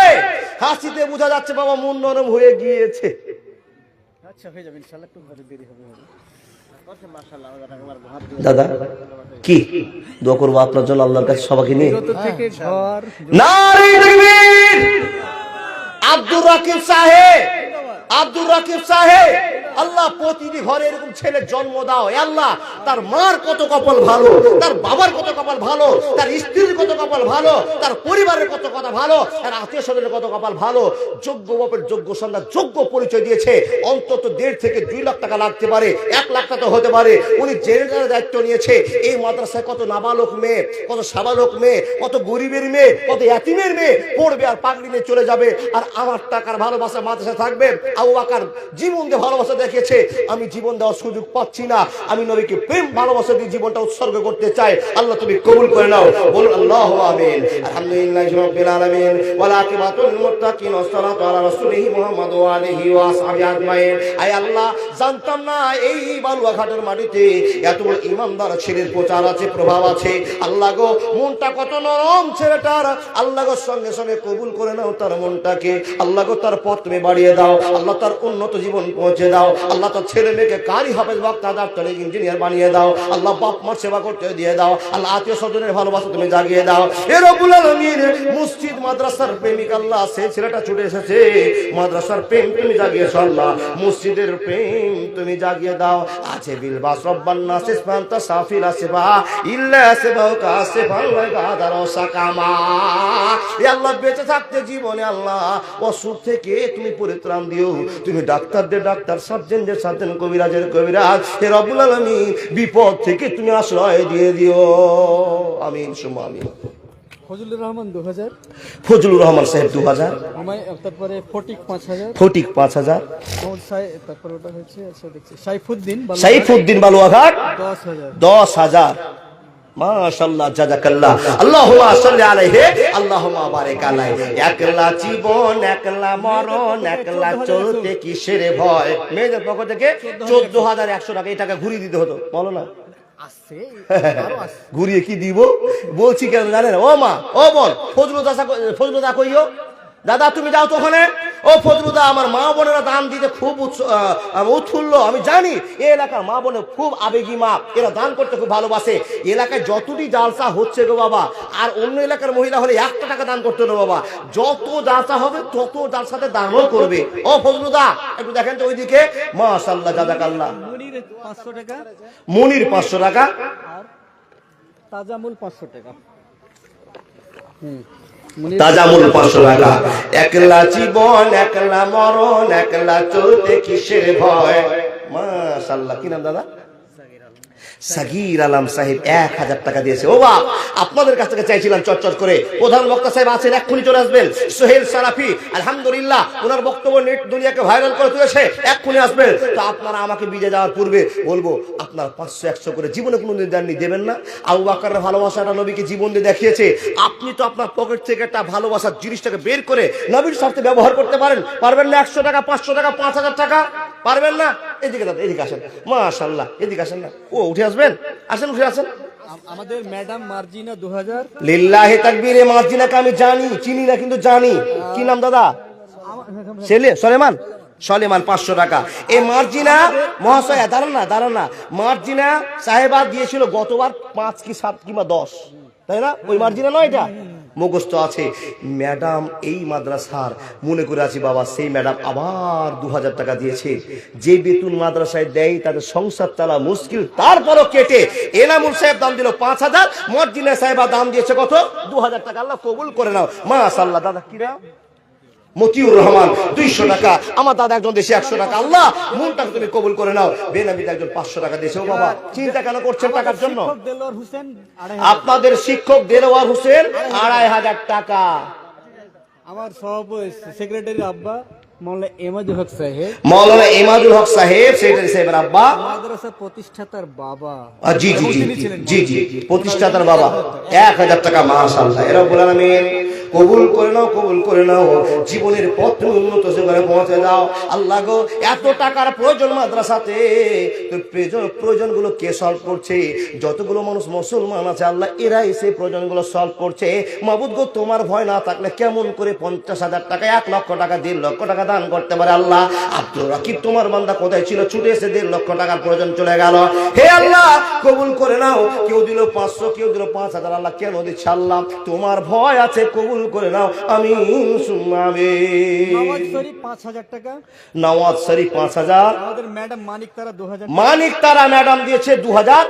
হাসিতে বোঝা যাচ্ছে বাবা মন নরম হয়ে গিয়েছে। আচ্ছা হয়ে যাবে ইনশাআল্লাহ, একটু হয়তো দেরি হবে। দাদা কি দোয়া করবো আপনার জন্য আল্লাহর কাছে সবাইকে নিয়ে? থেকে ঘর নারে তাকবীর। আব্দুর রাকিব সাহেব, আব্দুর রাকিব সাহেব, আল্লাহ প্রতিটি ঘরে এরকম ছেলে জন্ম দাও। আল্লাহ তার মার কত কপাল ভালো, তার বাবার কত কপাল ভালো, তার স্ত্রীর কত কপাল ভালো, তার পরিবারের কত কথা ভালো, তার আত্মীয় স্বজনের কত কপাল ভালো। যোগ্য বাপের যোগ্য সন্তান যোগ্য পরিচয় দিয়েছে। অন্তত 1.5 থেকে 2 লাখ টাকা লাগতে পারে, 1 লাখ টাকা হতে পারে। উনি জেনারেটরের দায়িত্ব নিয়েছে। এই মাদ্রাসায় কত নাবালক মেয়ে, কত সাবালক মেয়ে, কত গরিবের মেয়ে, কত এতিমের মেয়ে পড়বে আর পাগড়ি নিয়ে চলে যাবে। আর আমার টাকার ভালোবাসা মাদ্রাসায় থাকবে। আবু বকর জীবন দিয়ে ভালোবাসা দেখিয়েছে, আমি জীবন দেওয়ার সুযোগ পাচ্ছি না, আমি নবীকে প্রেম ভালোবাসা দিয়ে জীবনটা উৎসর্গ করতে চাই। আল্লাহ তুমি কবুল করে নাও, বলুন আল্লাহু আমিন। আলহামদুলিল্লাহি রাব্বিল আলামিন ওয়া আকিবাতুল মুত্তাকিন ওয়াস সালাতু আলা রাসূলিহি মুহাম্মদ ওয়া আলিহি ওয়া আসহাবিহি আজমাইন। আয় আল্লাহ, জানতাম না এই বালুয়াঘাটের মাটিতে এত বড় ইমানদার ছেলের প্রচার আছে, প্রভাব আছে। আল্লাহ গো মনটা কত নরম ছেলেটার, আল্লাহ গো সঙ্গে সঙ্গে কবুল করে নাও তার মনটাকে। আল্লাহ গো তার পথ তুমি বাড়িয়ে দাও, আল্লাহ তার উন্নত জীবন পৌঁছে দাও। আল্লাহ তার ছেলে মেয়েকে কারি হাফেজ বক্তা ডাক্তার ইঞ্জিনিয়ার বানিয়ে দাও। আল্লাহ বাপ মার সেবা করতে দিয়ে দাও। আল্লাহ আত্মীয় স্বজনের ভালোবাসা তুমি জাগিয়ে দাও। এ রব্বুল আলামিন, মসজিদ মাদ্রাসার প্রেমিক আল্লাহ, সেই ছেলেটা ছুটে এসেছে, মাদ্রাসার প্রেম তুমি জাগিয়েছো আল্লাহ, মসজিদের প্রেম তুমি জাগিয়ে দাও। আছে বিলবাস রব্বান নাস ইসফান্তা সাফিল আসবা ইল্লা আসবা কাসিফাল গাদার সাকামা। এ আল্লাহ বেঁচে থাকতে জীবনে আল্লাহ অসুখ থেকে তুমি পরিত্রাণ দিও, তুমি ডাক্তারদের ডাক্তার, সার্জনদের সার্জন, কবিরাজের কবিরাজ। হে রব্বুল আলামিন, বিপদ থেকে তুমি আশ্রয় দিয়ে দিও। আমিন সুম্মা আমিন। ফজলুর রহমান 2000, ফজলুর রহমান সাহেব 2000, তারপরে ফটিক 5000, ফটিক 5000, তারপরে ওটা হচ্ছে আচ্ছা দেখছি সাইফুদ্দিন সাইফুদ্দিন বালুয়াঘাট 10,000, 10,000। মাশাআল্লাহ, জাযাকাল্লাহ, আল্লাহুম্মা সাল্লি আলাইহি, আল্লাহুম্মা বারিক আলাইহি। একলা জীবন একলা মরণ, একলা চলতে কিসের ভয়। মেয়েদের পক্ষ থেকে 14,100 টাকা, এই টাকা ঘুরিয়ে দিতে হতো, বলো না আছে ঘুরিয়ে কি দিব বলছি কেন জানেন? ও মা, ও বোন, ফজলুদা কইও, দাদা তুমি যাও তো ওখানে। ও ফজলুদা, আমার মা বোনেরা দান দিতে খুব উৎফুল্ল, আমি জানি এই এলাকার মা বোনে খুব আবেগী মা, এরা দান করতে খুব ভালোবাসে। এলাকায় যতটি জালসা হচ্ছে গো বাবা, আর অন্য এলাকার মহিলা হলে 1 টাকা দান করতে না বাবা, যত জালসা হবে তত জালসাতে দানও করবে। ও ফজলুদা একটু দেখেন তো ওইদিকে, মাশাআল্লাহ জাযাকাল্লাহ। মুনির 500 টাকা, মুনির 500 টাকা, আর তাজামুল 500 টাকা। তাজামুল 500 টাকা। একলা জীবন একলা মরণ, একলা চলতে কিসের ভয়। মাশাআল্লাহ, কি নাম দাদা? সাগির আলম সাহেব 1000 টাকা দিয়েছে। ও বাপ, আপনাদের কাছ থেকে চাইছিলাম চটচট করে। প্রধান বক্তা সাহেব আছেন, এক্ষুনি চলে আসবেন। সোহেল সারাফি, আলহামদুলিল্লাহ ওনার বক্তব্য নেট দুনিয়াকে ভাইরাল করে তুলেছে, এক্ষুনি আসবেন। তো আপনারা আমাকে বিজয় যাওয়ার পূর্বে বলবো, আপনারা 500-100 করে জীবনে কোনোদিন দেননি, দেবেন না? আবু বকরের ভালোবাসাটা নবীকে জীবন দিয়ে দেখিয়েছে। আপনি তো আপনার পকেট থেকে একটা ভালোবাসার জিনিসটাকে বের করে নবীর স্বার্থে ব্যবহার করতে পারেন। পারবেন না? 100 টাকা, 500 টাকা, 5000 টাকা পারবেন না? এদিকে দাদা, এদিকে আসেন। মাশাআল্লাহ, এদিকে আসেন না। ও উঠে আসবেন, আসেন, উঠে আসেন। আমাদের ম্যাডাম মার্জিনা 2000। লিল্লাহি তাকবীর। এই মার্জিনাকে আমি জানি, চিনি না কিন্তু জানি। কি নাম দাদা? সলেমান। সলেমান 500 টাকা। এই মার্জিনা মহাশয়া, দাঁড়ান না, মার্জিনা সাহেবা দিয়েছিল গতবার 5 কি 7 কিংবা 10, তাই না? ওই মার্জিনা নয়, এটা মুখস্থ আছে। ম্যাডাম এই মাদ্রাসার মনে করে আছি বাবা, সেই ম্যাডাম আবার 2000 টাকা দিয়েছে। যে বেতন মাদ্রাসায় দেয় তাদের সংসার চালা মুশকিল, তারপরও কেটে এনামুল সাহেব দাম দিল 5000, মার্জিনা সাহেবা দাম দিয়েছে কত? 2000 টাকা। আল্লাহ কবুল করে নাও। মাশাআল্লাহ। দাদা কিরা? মতিউর রহমান 200 টাকা। আমার দাদা একজন দেশে 100 টাকা। আল্লাহ মনটাকে তুমি কবুল করে নাও। বেনামিতে একজন 500 টাকা দিয়েছে। ও বাবা, চিন্তা কেন করছেন টাকার জন্য? দেলোয়ার হোসেন আপনাদের শিক্ষক দেলোয়ার হোসেন 2500 টাকা। আমার সভাপতি সেক্রেটারি আব্বা মাওলানা এমাদুল হক সাহেব, মাওলানা এমাদুল হক সাহেব সেক্রেটারি সাহেবের আব্বা, মাদ্রাসা প্রতিষ্ঠাতার বাবা। জি জি জি জি জি, প্রতিষ্ঠাতার বাবা 1000 টাকা। মাশাআল্লাহ। এরা বলেন আমি কবুল করে নাও, কবুল করে নাও। জীবনের পথ উন্নত জীবনে পৌঁছে যাও। আল্লাহ গো, এত টাকার প্রয়োজন মাদ্রাসাতে, তো প্রয়োজনগুলো কে সলভ করছে? যতগুলো মানুষ মুসলমান আছে আল্লাহ, এরাই সেই প্রয়োজনগুলো সলভ করছে। মাবুদ গো, তোমার ভয় না থাকলে কেমন করে 50,000 টাকা, 1 লক্ষ টাকা, 1.5 লক্ষ টাকা দান করতে পারে? আল্লাহ, আব্দুর রাকিব তোমার বান্দা কোথায় ছিল? ছুটে এসে 1.5 লক্ষ টাকার প্রয়োজন চলে গেল। হে আল্লাহ, কবুল করে নাও। কেউ দিল 500, কেউ দিল 5000। আল্লাহ কেন দিচ্ছে? আল্লাহ তোমার ভয় আছে, কবুল করে নাও। আমিন সুম্মা আমিন। নওয়াজ শরীফ 5000 টাকা। নওয়াজ শরীফ 5000। আমাদের ম্যাডাম মানিক তারা 2000। মানিক তারা ম্যাডাম দিয়েছে 2000।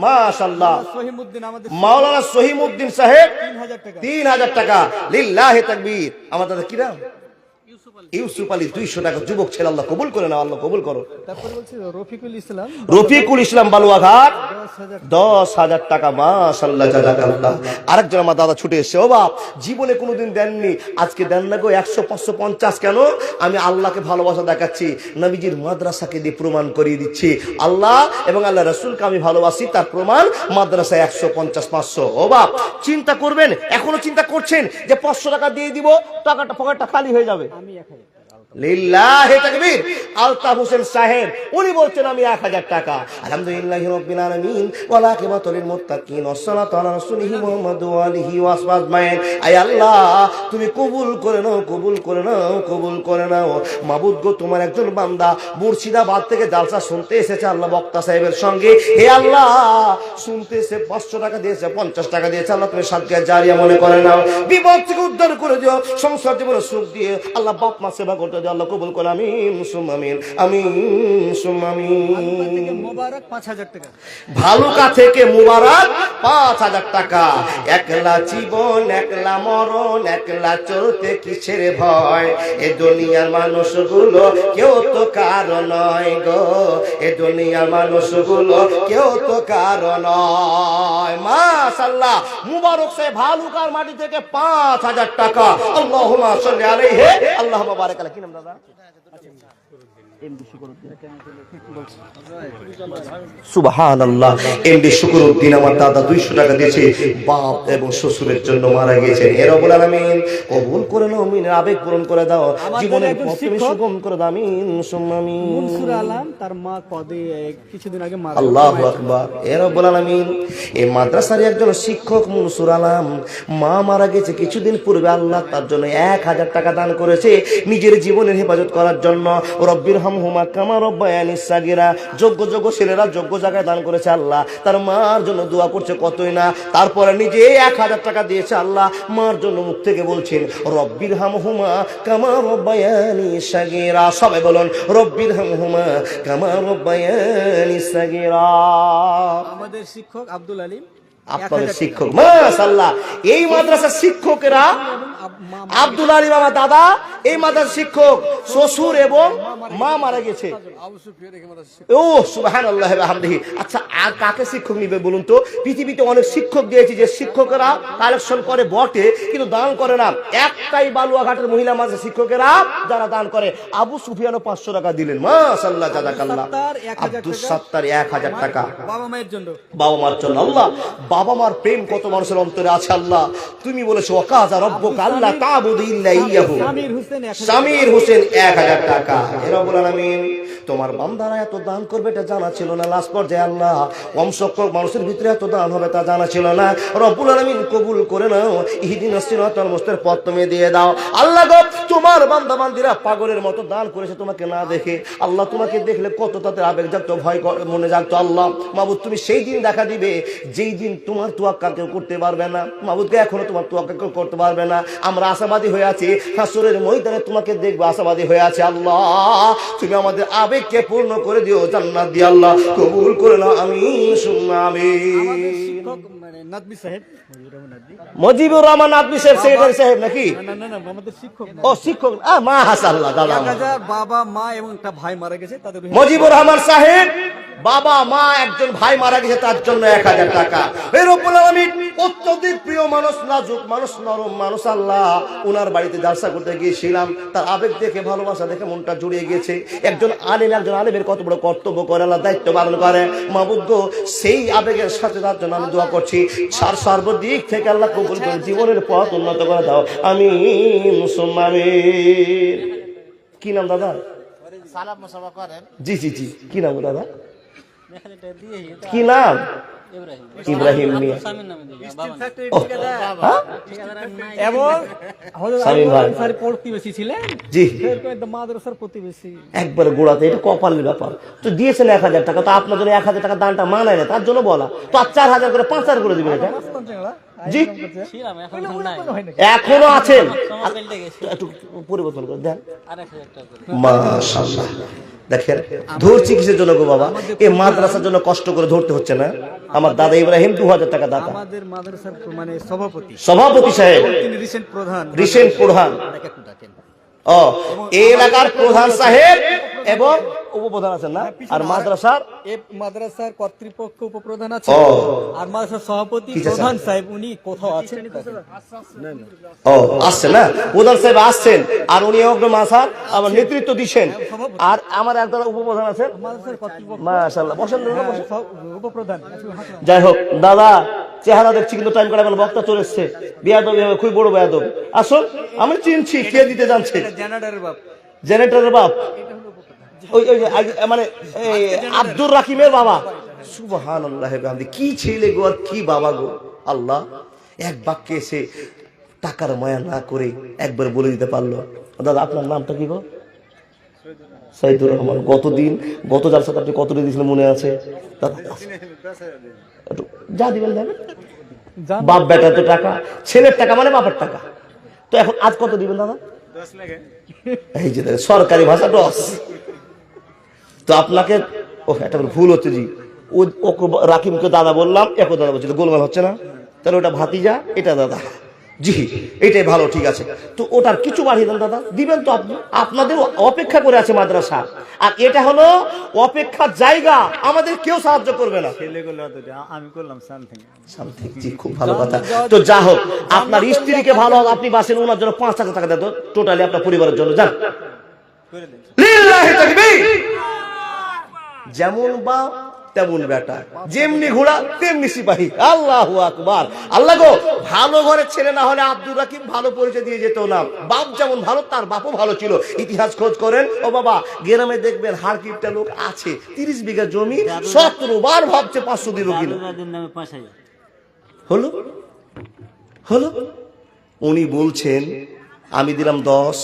মাশাআল্লাহ। সহিমউদ্দিন আমাদের মাওলানা সহিমউদ্দিন সাহেব 3000 টাকা। 3000 টাকা। লিল্লাহি তাকবীর। আমাদের কি নাম? ইউসুফ আলী 200 টাকা। যুবক ছেলে, আল্লাহ কবুল করে নাও, আল্লাহ কবুল করো। তারপর বলছি রফিকুল ইসলাম, রফিকুল ইসলাম বালুয়াঘাট 10,000। 10,000 টাকা। মাশাআল্লাহ জাযাকাল্লাহ। আরেকজন আমার দাদা ছুটে এসেছে। ও বাপ, জীবনে কোনোদিন দেননি, আজকে দেন না গো। 100, 500, 50 কেন? আমি আল্লাহকে ভালোবাসা দেখাচ্ছি, নবীজির মাদ্রাসাকে দিয়ে প্রমাণ করিয়ে দিচ্ছি। আল্লাহ এবং আল্লাহ রাসূলকে আমি ভালোবাসি, তার প্রমাণ মাদ্রাসায় 150, 500। ও বাপ, চিন্তা করবেন, এখনো চিন্তা করছেন যে 500 টাকা দিয়ে দিব, টাকাটা পকেটটা খালি হয়ে যাবে? আমি 1000 টাকা। লিল্লাহি তাকবীর। আলতাফ হোসেন সাহেব উনি বলছেন আমি 1000 টাকা। আলহামদুলিল্লাহি রাব্বিল আলামিন ওয়াল আকিবাতুল লিল মুত্তাকিন ওয়াসসালাতু আলা রাসূলিহি মুহাম্মাদ ওয়া আলিহি ওয়া আসহাবিহি আজমাইন। আয় আল্লাহ, তুমি কবুল করে নাও, কবুল করে নাও, কবুল করে নাও। মাবুদ গো, তোমার একজন বান্দা মুর্শিদাবাদ থেকে জালসা শুনতে এসেছে আল্লাহ বক্তা সাহেবের সঙ্গে। হে আল্লাহ, শুনতে এসে 500 টাকা দিয়েছে, 50 টাকা দিয়েছে। আল্লাহ তুমি সাদকা জারিয়া মনে করে নাও। বিপদ থেকে উদ্ধার করে দিও, সংসার জীবনে সুখ দিয়ে আল্লাহ বাপ মা সেবা করতে দিও। আল্লাহ কবুল করে। আমিন সুম্মা আমিন। আমিন সুম্মা আমিন। মোবারক 5000 টাকা। ভালুকা থেকে মুবারক 5000 টাকা। একলা জীবন একলা মরণ, একলা চলতে কিসের ভয়? এ দুনিয়ার মানুষগুলো কেউ তো কারো নয় গো, এ দুনিয়ার মানুষগুলো কেউ তো কারো নয়। মাশাআল্লাহ। মুবারক সাহেব ভালুকার মাটি থেকে 5000 টাকা। আল্লাহুম্মা সাল্লি আলাইহি। আল্লাহুম্মা বারাক আলাইহি। কি নাম দাদা? সুবহানাল্লাহ। এমডি শুকরউদ্দিন আমার দাদা 200 টাকা দিয়েছে, বাপ এবং শ্বশুরের জন্য মারা গেছে। হে রব্বুল আলামিন কবুল করে নাও, আমিনের আবেগ পূরণ করে দাও, জীবনের পথ তুমি সুগম করে দাও, আমিন সুম্মা আমিন। মনসুর আলম তার মা কিছুদিন আগে মারা আল্লাহু আকবার। হে রব্বুল আলামিন এই মাদ্রাসার একজন শিক্ষক মনসুর আলম মা মারা গেছে কিছুদিন পূর্বে, আল্লাহ তার জন্য 1000 টাকা দান করেছে নিজের জীবনের হেফাজত করার জন্য। রব্বির হামহুমা কামা রব্বায়ানি সাগীরা। যোগ্য যোগ্য ছেলেরা যোগ্য জায়গায় দান করেছে, আল্লাহ তার মার জন্য দোয়া করছে কতই না, তারপরে নিজে 1000 টাকা দিয়েছে। আল্লাহ মার জন্য মুখ থেকে বলছেন রব্বির হামহুমা কামা রব্বায়ানি সাগীরা। সবাই বলুন রব্বির হামহুমা কামা রব্বায়ানি সাগীরা। আমাদের শিক্ষক আব্দুল আলিম আপনাদের শিক্ষক মাশাআল্লাহ, এই মাদ্রাসার শিক্ষকেরা আব্দুল আলী আমার দাদা, এই মাদ্রাসার শিক্ষক, শ্বশুর এবং মা মারা গেছে। ও সুবহানাল্লাহ ওয়া বিহামদিহি। আচ্ছা আর কাকে শিক্ষক নিবে বলুন তো? পৃথিবীতে অনেক শিক্ষক দিয়েছি যে শিক্ষকেরা কালেকশন করে বটে কিন্তু দান করে না। একটাই বালুয়াঘাটের মহিলা মাদ্রাসার শিক্ষকেরা যারা দান করে। আবু সুফিয়ানও 500 টাকা দিলেন, মাশাআল্লাহ জাযাকাল্লাহ। আব্দুস সাত্তার 1000 টাকা বাবা মায়ের জন্য, বাবা মার জন্য। আল্লাহ বাবা মার প্রেম কত মানুষের অন্তরে আছে আল্লাহ। তুমি বলেছো ওয়াকাযা রাব্বুকা আল্লা তা'বুদু ইল্লা ইয়্যাহু। সামির হোসেন 1000 টাকা। হে রব্বুল আলামিন তোমার বান্দারা এত দান করবে এটা জানা ছিল না। লাস্ট পর্যায়ে আল্লাহ কম সংখ্যক মানুষের ভিতরে এত দান হবে তা জানা ছিল না। রব্বুল আলামিন কবুল করে নাও, ইহদিনাস সিরাতাল মুস্তাকিম পথ তুমি দিয়ে দাও। আল্লাহ গো তোমার বান্দা বান্দিরা পাগলের মতো দান করেছে তোমাকে না দেখে। আল্লাহ তোমাকে দেখলে কত তাদের আবেগ জাগতো, ভয় মনে জাগতো। আল্লাহ মাবুদ তুমি সেই দিন দেখা দিবে যেই দিন তোমার তোয়াক্কা কেউ করতে পারবে না। মাবুদকে এখনো তোমার তোয়াক্কা কেউ করতে পারবে না। আমরা আশাবাদী হয়ে আছি, হাসরের ময়দানে তোমাকে দেখবো, আশাবাদী হয়ে আছে। আল্লাহ তুমি আমাদের আবেগকে পূর্ণ করে দিও, জান্নাত দিয়ে আল্লাহ কবুল করে নাও, আমিন সুম্মা আমিন। শিক্ষক নাদবি সাহেব, মুজিবুর রহমান নাদবি সাহেব সেক্রেটারি সাহেব নাকি? না আমাদের শিক্ষক না। ও শিক্ষক, মাশাআল্লাহ দাদা। 1000 বাবা মা এবং একটা ভাই মারা গেছে তাদের। মুজিবুর রহমান সাহেব বাবা মা একজন ভাই মারা গেছে তার জন্য 1000 টাকা। হে রব্বুল আলামিন অত্যধিক প্রিয় মানুষ, নাজুক মানুষ, নরম মানুষ। আল্লাহ ওনার বাড়িতে জালসা করতে গিয়েছিলাম, তার আবেগ দেখে ভালোবাসা দেখে মনটা জুড়িয়ে গেছে। একজন আলেমের কত বড় কর্তব্য করে, আল্লাহ দায়িত্ব পালন করে। মাবুদ গো সেই আবেগের সাথে তার জন্য আমি দোয়া করছি, সর্বদিক থেকে আল্লাহ কবুল করে জীবনের পথ উন্নত করে দাও, আমিন সুম্মা আমিন। কি নাম দাদা? সালাম মুসাফা করেন। জি জি জি, কি নাম দাদা? কি নাম? ইব্রাহিম মিয়া। এবং সামিম ভাই স্যার প্রতিবেশী ছিলেন। জি মাদ্রাসার প্রতিবেশী একবার গোড়াতে, এটা কপালের ব্যাপার। তো দিয়েছেন 1000 টাকা, তো আপনার জন্য 1000 টাকা দানটা মানায় না, তার জন্য বলা। তো আর 4000 করে 5000 করে দিবেন এটা। জি এখনো আছেন, একটু পরিবর্তন করে দেন। মাশাআল্লাহ দেখেন ধরছি কিসের জন্য গো বাবা? এই মাদ্রাসার জন্য কষ্ট করে ধরতে হচ্ছে না। আমার দাদা ইব্রাহিম 2000 টাকা দাতা, আমাদের মাদ্রাসার মানে সভাপতি সাহেব, তিনি রিসেন্ট প্রধান, ও এই এলাকার প্রধান সাহেব এবং উপপ্রধান আছেন না, আর মাদ্রাসার কর্তৃপক্ষ উপপ্রধান আছে, আর মাদ্রাসার সভাপতি প্রধান সাহেব উনি কোথাও আছেন। ও আসছেন না, প্রধান সাহেব আসছেন, আর উনি মাসার আমার নেতৃত্ব দিচ্ছেন। আর আমার একদল উপপ্রধান আছেন মাদ্রাসার কর্তৃপক্ষ। মাশাআল্লাহ বসেন উপপ্রধান। যাই হোক দাদা চেহারা দেখছি কিন্তু টাইম কাটা বক্তা চলে এসছে, বিয়াদবি হবে, খুবই বড় বিয়াদব। আসুন আমি চিনছি কে দিতে জানছে, জেনারেটরের বাপ, ওই মানে আব্দুর রাকিমের বাবা। সুবহানাল্লাহ, কি ছেলে গো আর কি বাবা গো। আল্লাহ এক বাক্যে এসে টাকার মায়া না করে একবার বলে দিতে পারলো। দাদা আপনার নামটা কি গো? সাইদুর রহমান। গত যার সাথে আপনি কত দিয়েছিলেন মনে আছে দাদা? যা দিবেন দেন, বাপ বেটার তো টাকা, ছেলের টাকা মানে বাপের টাকা। তো এখন আজ কত দিবেন দাদা? এই যে সরকারি ভাষা 10। তো আপনাকে একটা ভুল হচ্ছে জি, ওকে রাকিমকে দাদা বললাম, একো দাদা বলছিল, গোলমাল হচ্ছে না? তাহলে ওটা ভাতিজা, এটা দাদা। জি এটাই ভালো, ঠিক আছে। তো ওটার কিছু বাড়িয়ে দেন দাদা, দিবেন তো আপনি, আপনাদের অপেক্ষা করে আছে মাদ্রাসা। আর এটা হলো অপেক্ষার জায়গা, আমাদের কেউ সাহায্য করবে না। আমি করলাম সামথিং। জি খুব ভালো কথা। তো যা হোক, আপনার স্ত্রীকে ভালো আপনি বাসেন, ওনার জন্য 5000 টাকা দেন টোটালি আপনার পরিবারের জন্য। যান লিল্লাহি তাকবীর। যেমন বাপ তেমন বেটা, যেমনি ঘোড়া তেমনি সিপাহী। আল্লাহু আকবার। আল্লাহ গো, ভালো ঘরের ছেলে না হলে আব্দুর রাকিব ভালো পরিচয় দিয়ে যেত না। বাপ যেমন ভালো, তার বাপও ভালো ছিল। ইতিহাস খোঁজ করেন ও বাবা, গ্রামে দেখবেন হাড়কিপটা লোক আছে, 30 বিঘা জমি, 17 বার ভাবছে 500 দিব কিনা। হলো হলো উনি বলছেন আমি দিলাম 10,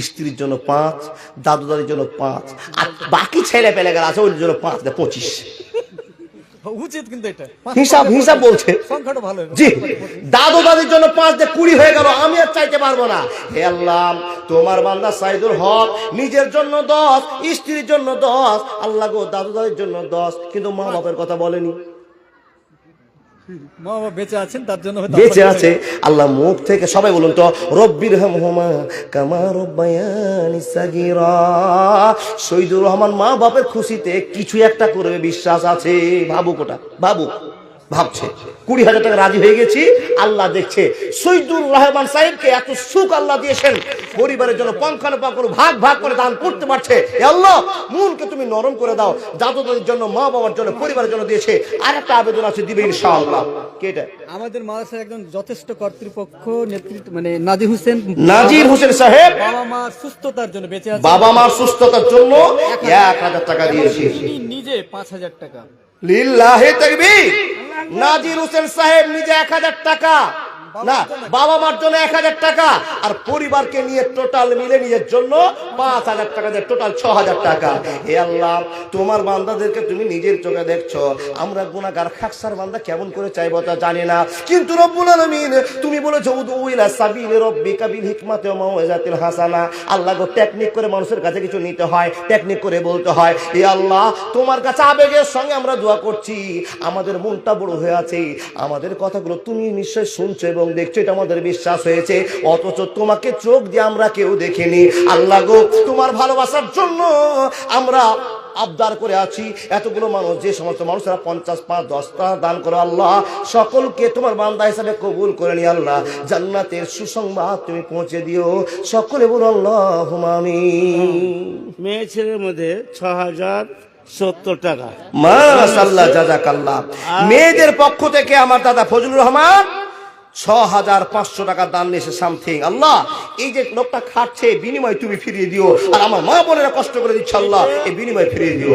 স্ত্রীর জন্য 5, দাদু দাদির জন্য 5, আর বাকি ছেলে পেলে গেল আছে ওর জন্য 5, 25। উচিত কিন্তু এটা হিসাব বলছে। সংখ্যাটা ভালো। জি, দাদু দাদির জন্য 5 দিয়ে 20 হয়ে গেল। আমি আর চাইতে পারবো না। হে আল্লাহ, তোমার বান্দা সাইদুল হক নিজের জন্য 10, স্ত্রীর জন্য 10। আল্লাহ গো, দাদু দাদির জন্য 10, কিন্তু মা বাপের কথা বলেনি। মা বাবা বেঁচে আছেন, তার জন্য হয়তো বেঁচে আছে। আল্লাহ মুখ থেকে সবাই বলুন তো, রব্বির হামহুমা কামা রব্বায়ানি সাগীরা। শহীদুর রহমান মা বাপের খুশিতে কিছু একটা করবে বিশ্বাস আছে। ভাবুক ওটা, ভাবুক। ভাবছে 20,000 টাকা রাজি হয়ে গেছি। আল্লাহ দেখছে শহীদুর রহমান সাহেবকে এত সুখ আল্লাহ দিয়েছেন, পরিবারের জন্য পঙ্খানুপঙ্খানু ভাগ ভাগ করে দান করতে পারছে। হে আল্লাহ, মনকে তুমি নরম করে দাও। দাদুদের জন্য, মা বাবার জন্য, পরিবারের জন্য দিয়েছে। আর একটা আবেদন আছে, দিবে ইনশাআল্লাহ। কে এটা? আমাদের মাদ্রাসার একজন যথেষ্ট কর্তৃপক্ষ নেতৃত্ব, মানে নাজির হোসেন সাহেব বাবা মা সুস্থতার জন্য বেঁচে আছে। বাবা মার সুস্থতার জন্য 1000 টাকা দিয়েছে। তিনি নিজে 5000 টাকা। লিল্লাহি তাকবীর। নাজির হোসেন সাহেব নিজে 1000 টাকা না, বাবা মার জন্য 1000 টাকা, আর পরিবারকে নিয়ে টোটাল মিলে নিজের জন্য 5000 টাকা দিয়ে টোটাল 6000 টাকা। হে আল্লাহ, তোমার বান্দাদেরকে তুমি নিজের চোখে দেখছো। আমরা গুনাহগার খাকসার বান্দা কেমন করে চাইবো তা জানি না, কিন্তু রব্বুল আলামিন তুমি বলেছো উদউ ইলা সাবিলি রাব্বিকা বিল হিকমাতি ওয়া মাউইজাতিল হাসানা। আল্লাহ গো, টেকনিক করে মানুষের কাছে কিছু নিতে হয়, টেকনিক করে বলতে হয়। হে আল্লাহ, তোমার কাছে আবেগের সঙ্গে আমরা দোয়া করছি। আমাদের মনটা বড় হয়ে আছে, আমাদের কথাগুলো তুমি নিশ্চয় শুনছো এবং দেখছো, এটা আমাদের বিশ্বাস হয়েছে। অথচ তোমাকে চোখ দিয়ে আমরা কেউ দেখিনি। আল্লাহ গো, তোমার ভালোবাসার জন্য আমরা আবদার করে আছি। এতগুলো মানুষ, যে সমস্ত মানুষরা 50, 5, 10 টাকা দান করো, আল্লাহ সকলকে তোমার বান্দা হিসাবে কবুল করে নি। আল্লাহ জান্নাতের সুসংবাদ তুমি পৌঁছে দিও। সকলে বলো আল্লাহুম্মা আমিন। মেয়ে ছেলের মধ্যে 6070 টাকা। মাশাআল্লাহ, জাযাকাল্লাহ। মেয়েদের পক্ষ থেকে আমার দাদা ফজলুর রহমান 6500 টাকা দান নিয়েছে সামথিং। আল্লাহ, এই যে লোকটা খাচ্ছে, বিনিময় তুমি ফিরিয়ে দিও। আর আমার মা বোনেরা কষ্ট করে দিচ্ছে, আল্লাহ এই বিনিময় ফিরিয়ে দিও।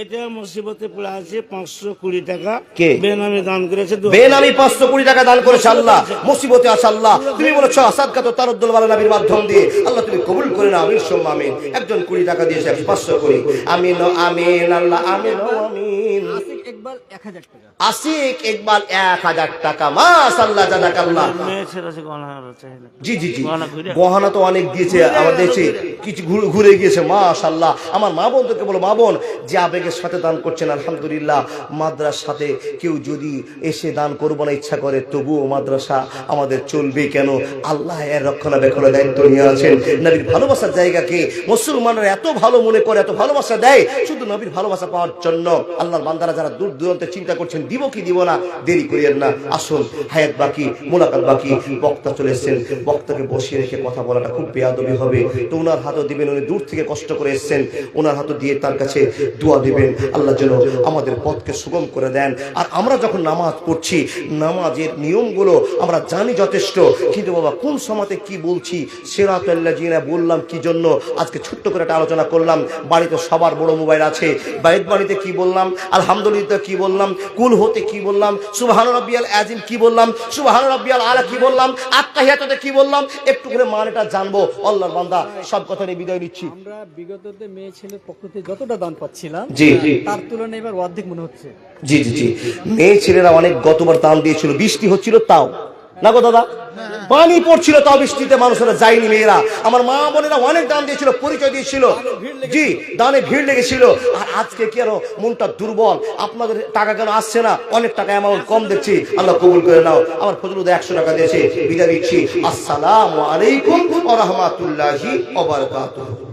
এটা মুসিবতে পড়ে আছে 520 টাকা। কে? বেনামে দান করেছে। বেনামি 520 টাকা দান করেছে। আল্লাহ মুসিবতে আছে, আল্লাহ তুমি বলেছো সাদকা তো তারুদ্দুল ওয়ালা নবীর মাধ্যম দিয়ে, আল্লাহ তুমি কবুল করে নাও। আমিন সুম্মা আমিন। একজন 20 টাকা দিয়েছে, 500 করে। আমিন আমিন। আল্লাহ আমিন আমিন। আশিক ইকবাল 1000 টাকা। আশিক ইকবাল 1000 টাকা। মাশাআল্লাহ, জাযাকাল্লাহ। মেয়ে ছেলে আছে গহনা চাইলে। জি জি জি, গহনা তো অনেক দিয়েছে। আমার দেখছি কিছু ঘুরে গিয়েছে। মাশাআল্লাহ। আমার মা বোনদেরকে বলো, মা বোন যে আবেগের সাথে দান করছেন, আলহামদুলিল্লাহ। মাদ্রাসাতে কেউ যদি এসে দান করবো না ইচ্ছা করে, তবুও মাদ্রাসা আমাদের চলবে কেন? আল্লাহ এর রক্ষণাবেক্ষণের দায়িত্ব নিয়ে আছেন। নবীর ভালোবাসার জায়গাকে মুসলমানরা এত ভালো মনে করে, এত ভালোবাসা দেয় শুধু নবীর ভালোবাসা পাওয়ার জন্য। আল্লাহর বান্দারা যারা দূর দূরান্তে চিন্তা করছেন দিব কি দিব না, দেরি করিয়েন না। আসুন, হায়াত বাকি, মোলাকাত বাকি। বক্তা চলে এসেছেন, বক্তাকে বসিয়ে রেখে কথা বলাটা খুব বেয়াদবি হবে। তো ওনার হাতও দিবেন, উনি দূর থেকে কষ্ট করে এসেছেন, ওনার হাতও দিয়ে তার কাছে দোয়া দিবেন, আল্লাহ যেন আমাদের পথকে সুগম করে দেন। আর আমরা যখন নামাজ পড়ছি, নামাজের নিয়মগুলো আমরা জানি যথেষ্ট, কিন্তু বাবা কোন সময়তে কি বলছি, সিরাতাল্লাযিনা বললাম কি জন্য, আজকে ছোট্ট করে একটা আলোচনা করলাম। বাড়িতে সবার বড় মোবাইল আছে, বাইত বাড়িতে কি বললাম, আলহামদুলিল্লাহ কি বললাম, কুল হতে কি বললাম, সুবহান রাব্বিয়াল আযীম কি বললাম, সুবহান রাব্বিয়াল আলা কি বললাম, আত্তাহিয়াতুতে কি বললাম, একটু করে মানেটা জানবো। আল্লাহর বান্দা, সব কথা নিয়ে বিদায় নিচ্ছি। আমরা বিগততে মেয়ে ছেলের পক্ষ থেকে যতটা দান পাচ্ছিলাম, জি তার তুলনায় এবার অর্ধেক মনে হচ্ছে। জি জি জি, মেয়ে ছেলেরা অনেক গতবার দান দিয়েছিল, বৃষ্টি হচ্ছিল তাও না গো দাদা, পানি পড়ছিল তাও বৃষ্টিতে মানুষেরা যায়নি। মেয়েরা, আমার মা বোনেরা অনেক দান দিয়েছিল, পরিচয় দিয়েছিল। জি, দানে ভিড় লেগেছিল। আর আজকে কেন মনটা দুর্বল? আপনাদের টাকা কেন আসছে না? অনেক টাকা অ্যামাউন্ট কম দেখছি, আল্লাহ কবুল করে নাও। আমার ফজলুদ 100 টাকা দিয়েছে, বিদায় দিচ্ছি। আসসালামু আলাইকুম ওয়া রাহমাতুল্লাহি ওয়া বারাকাতুহু।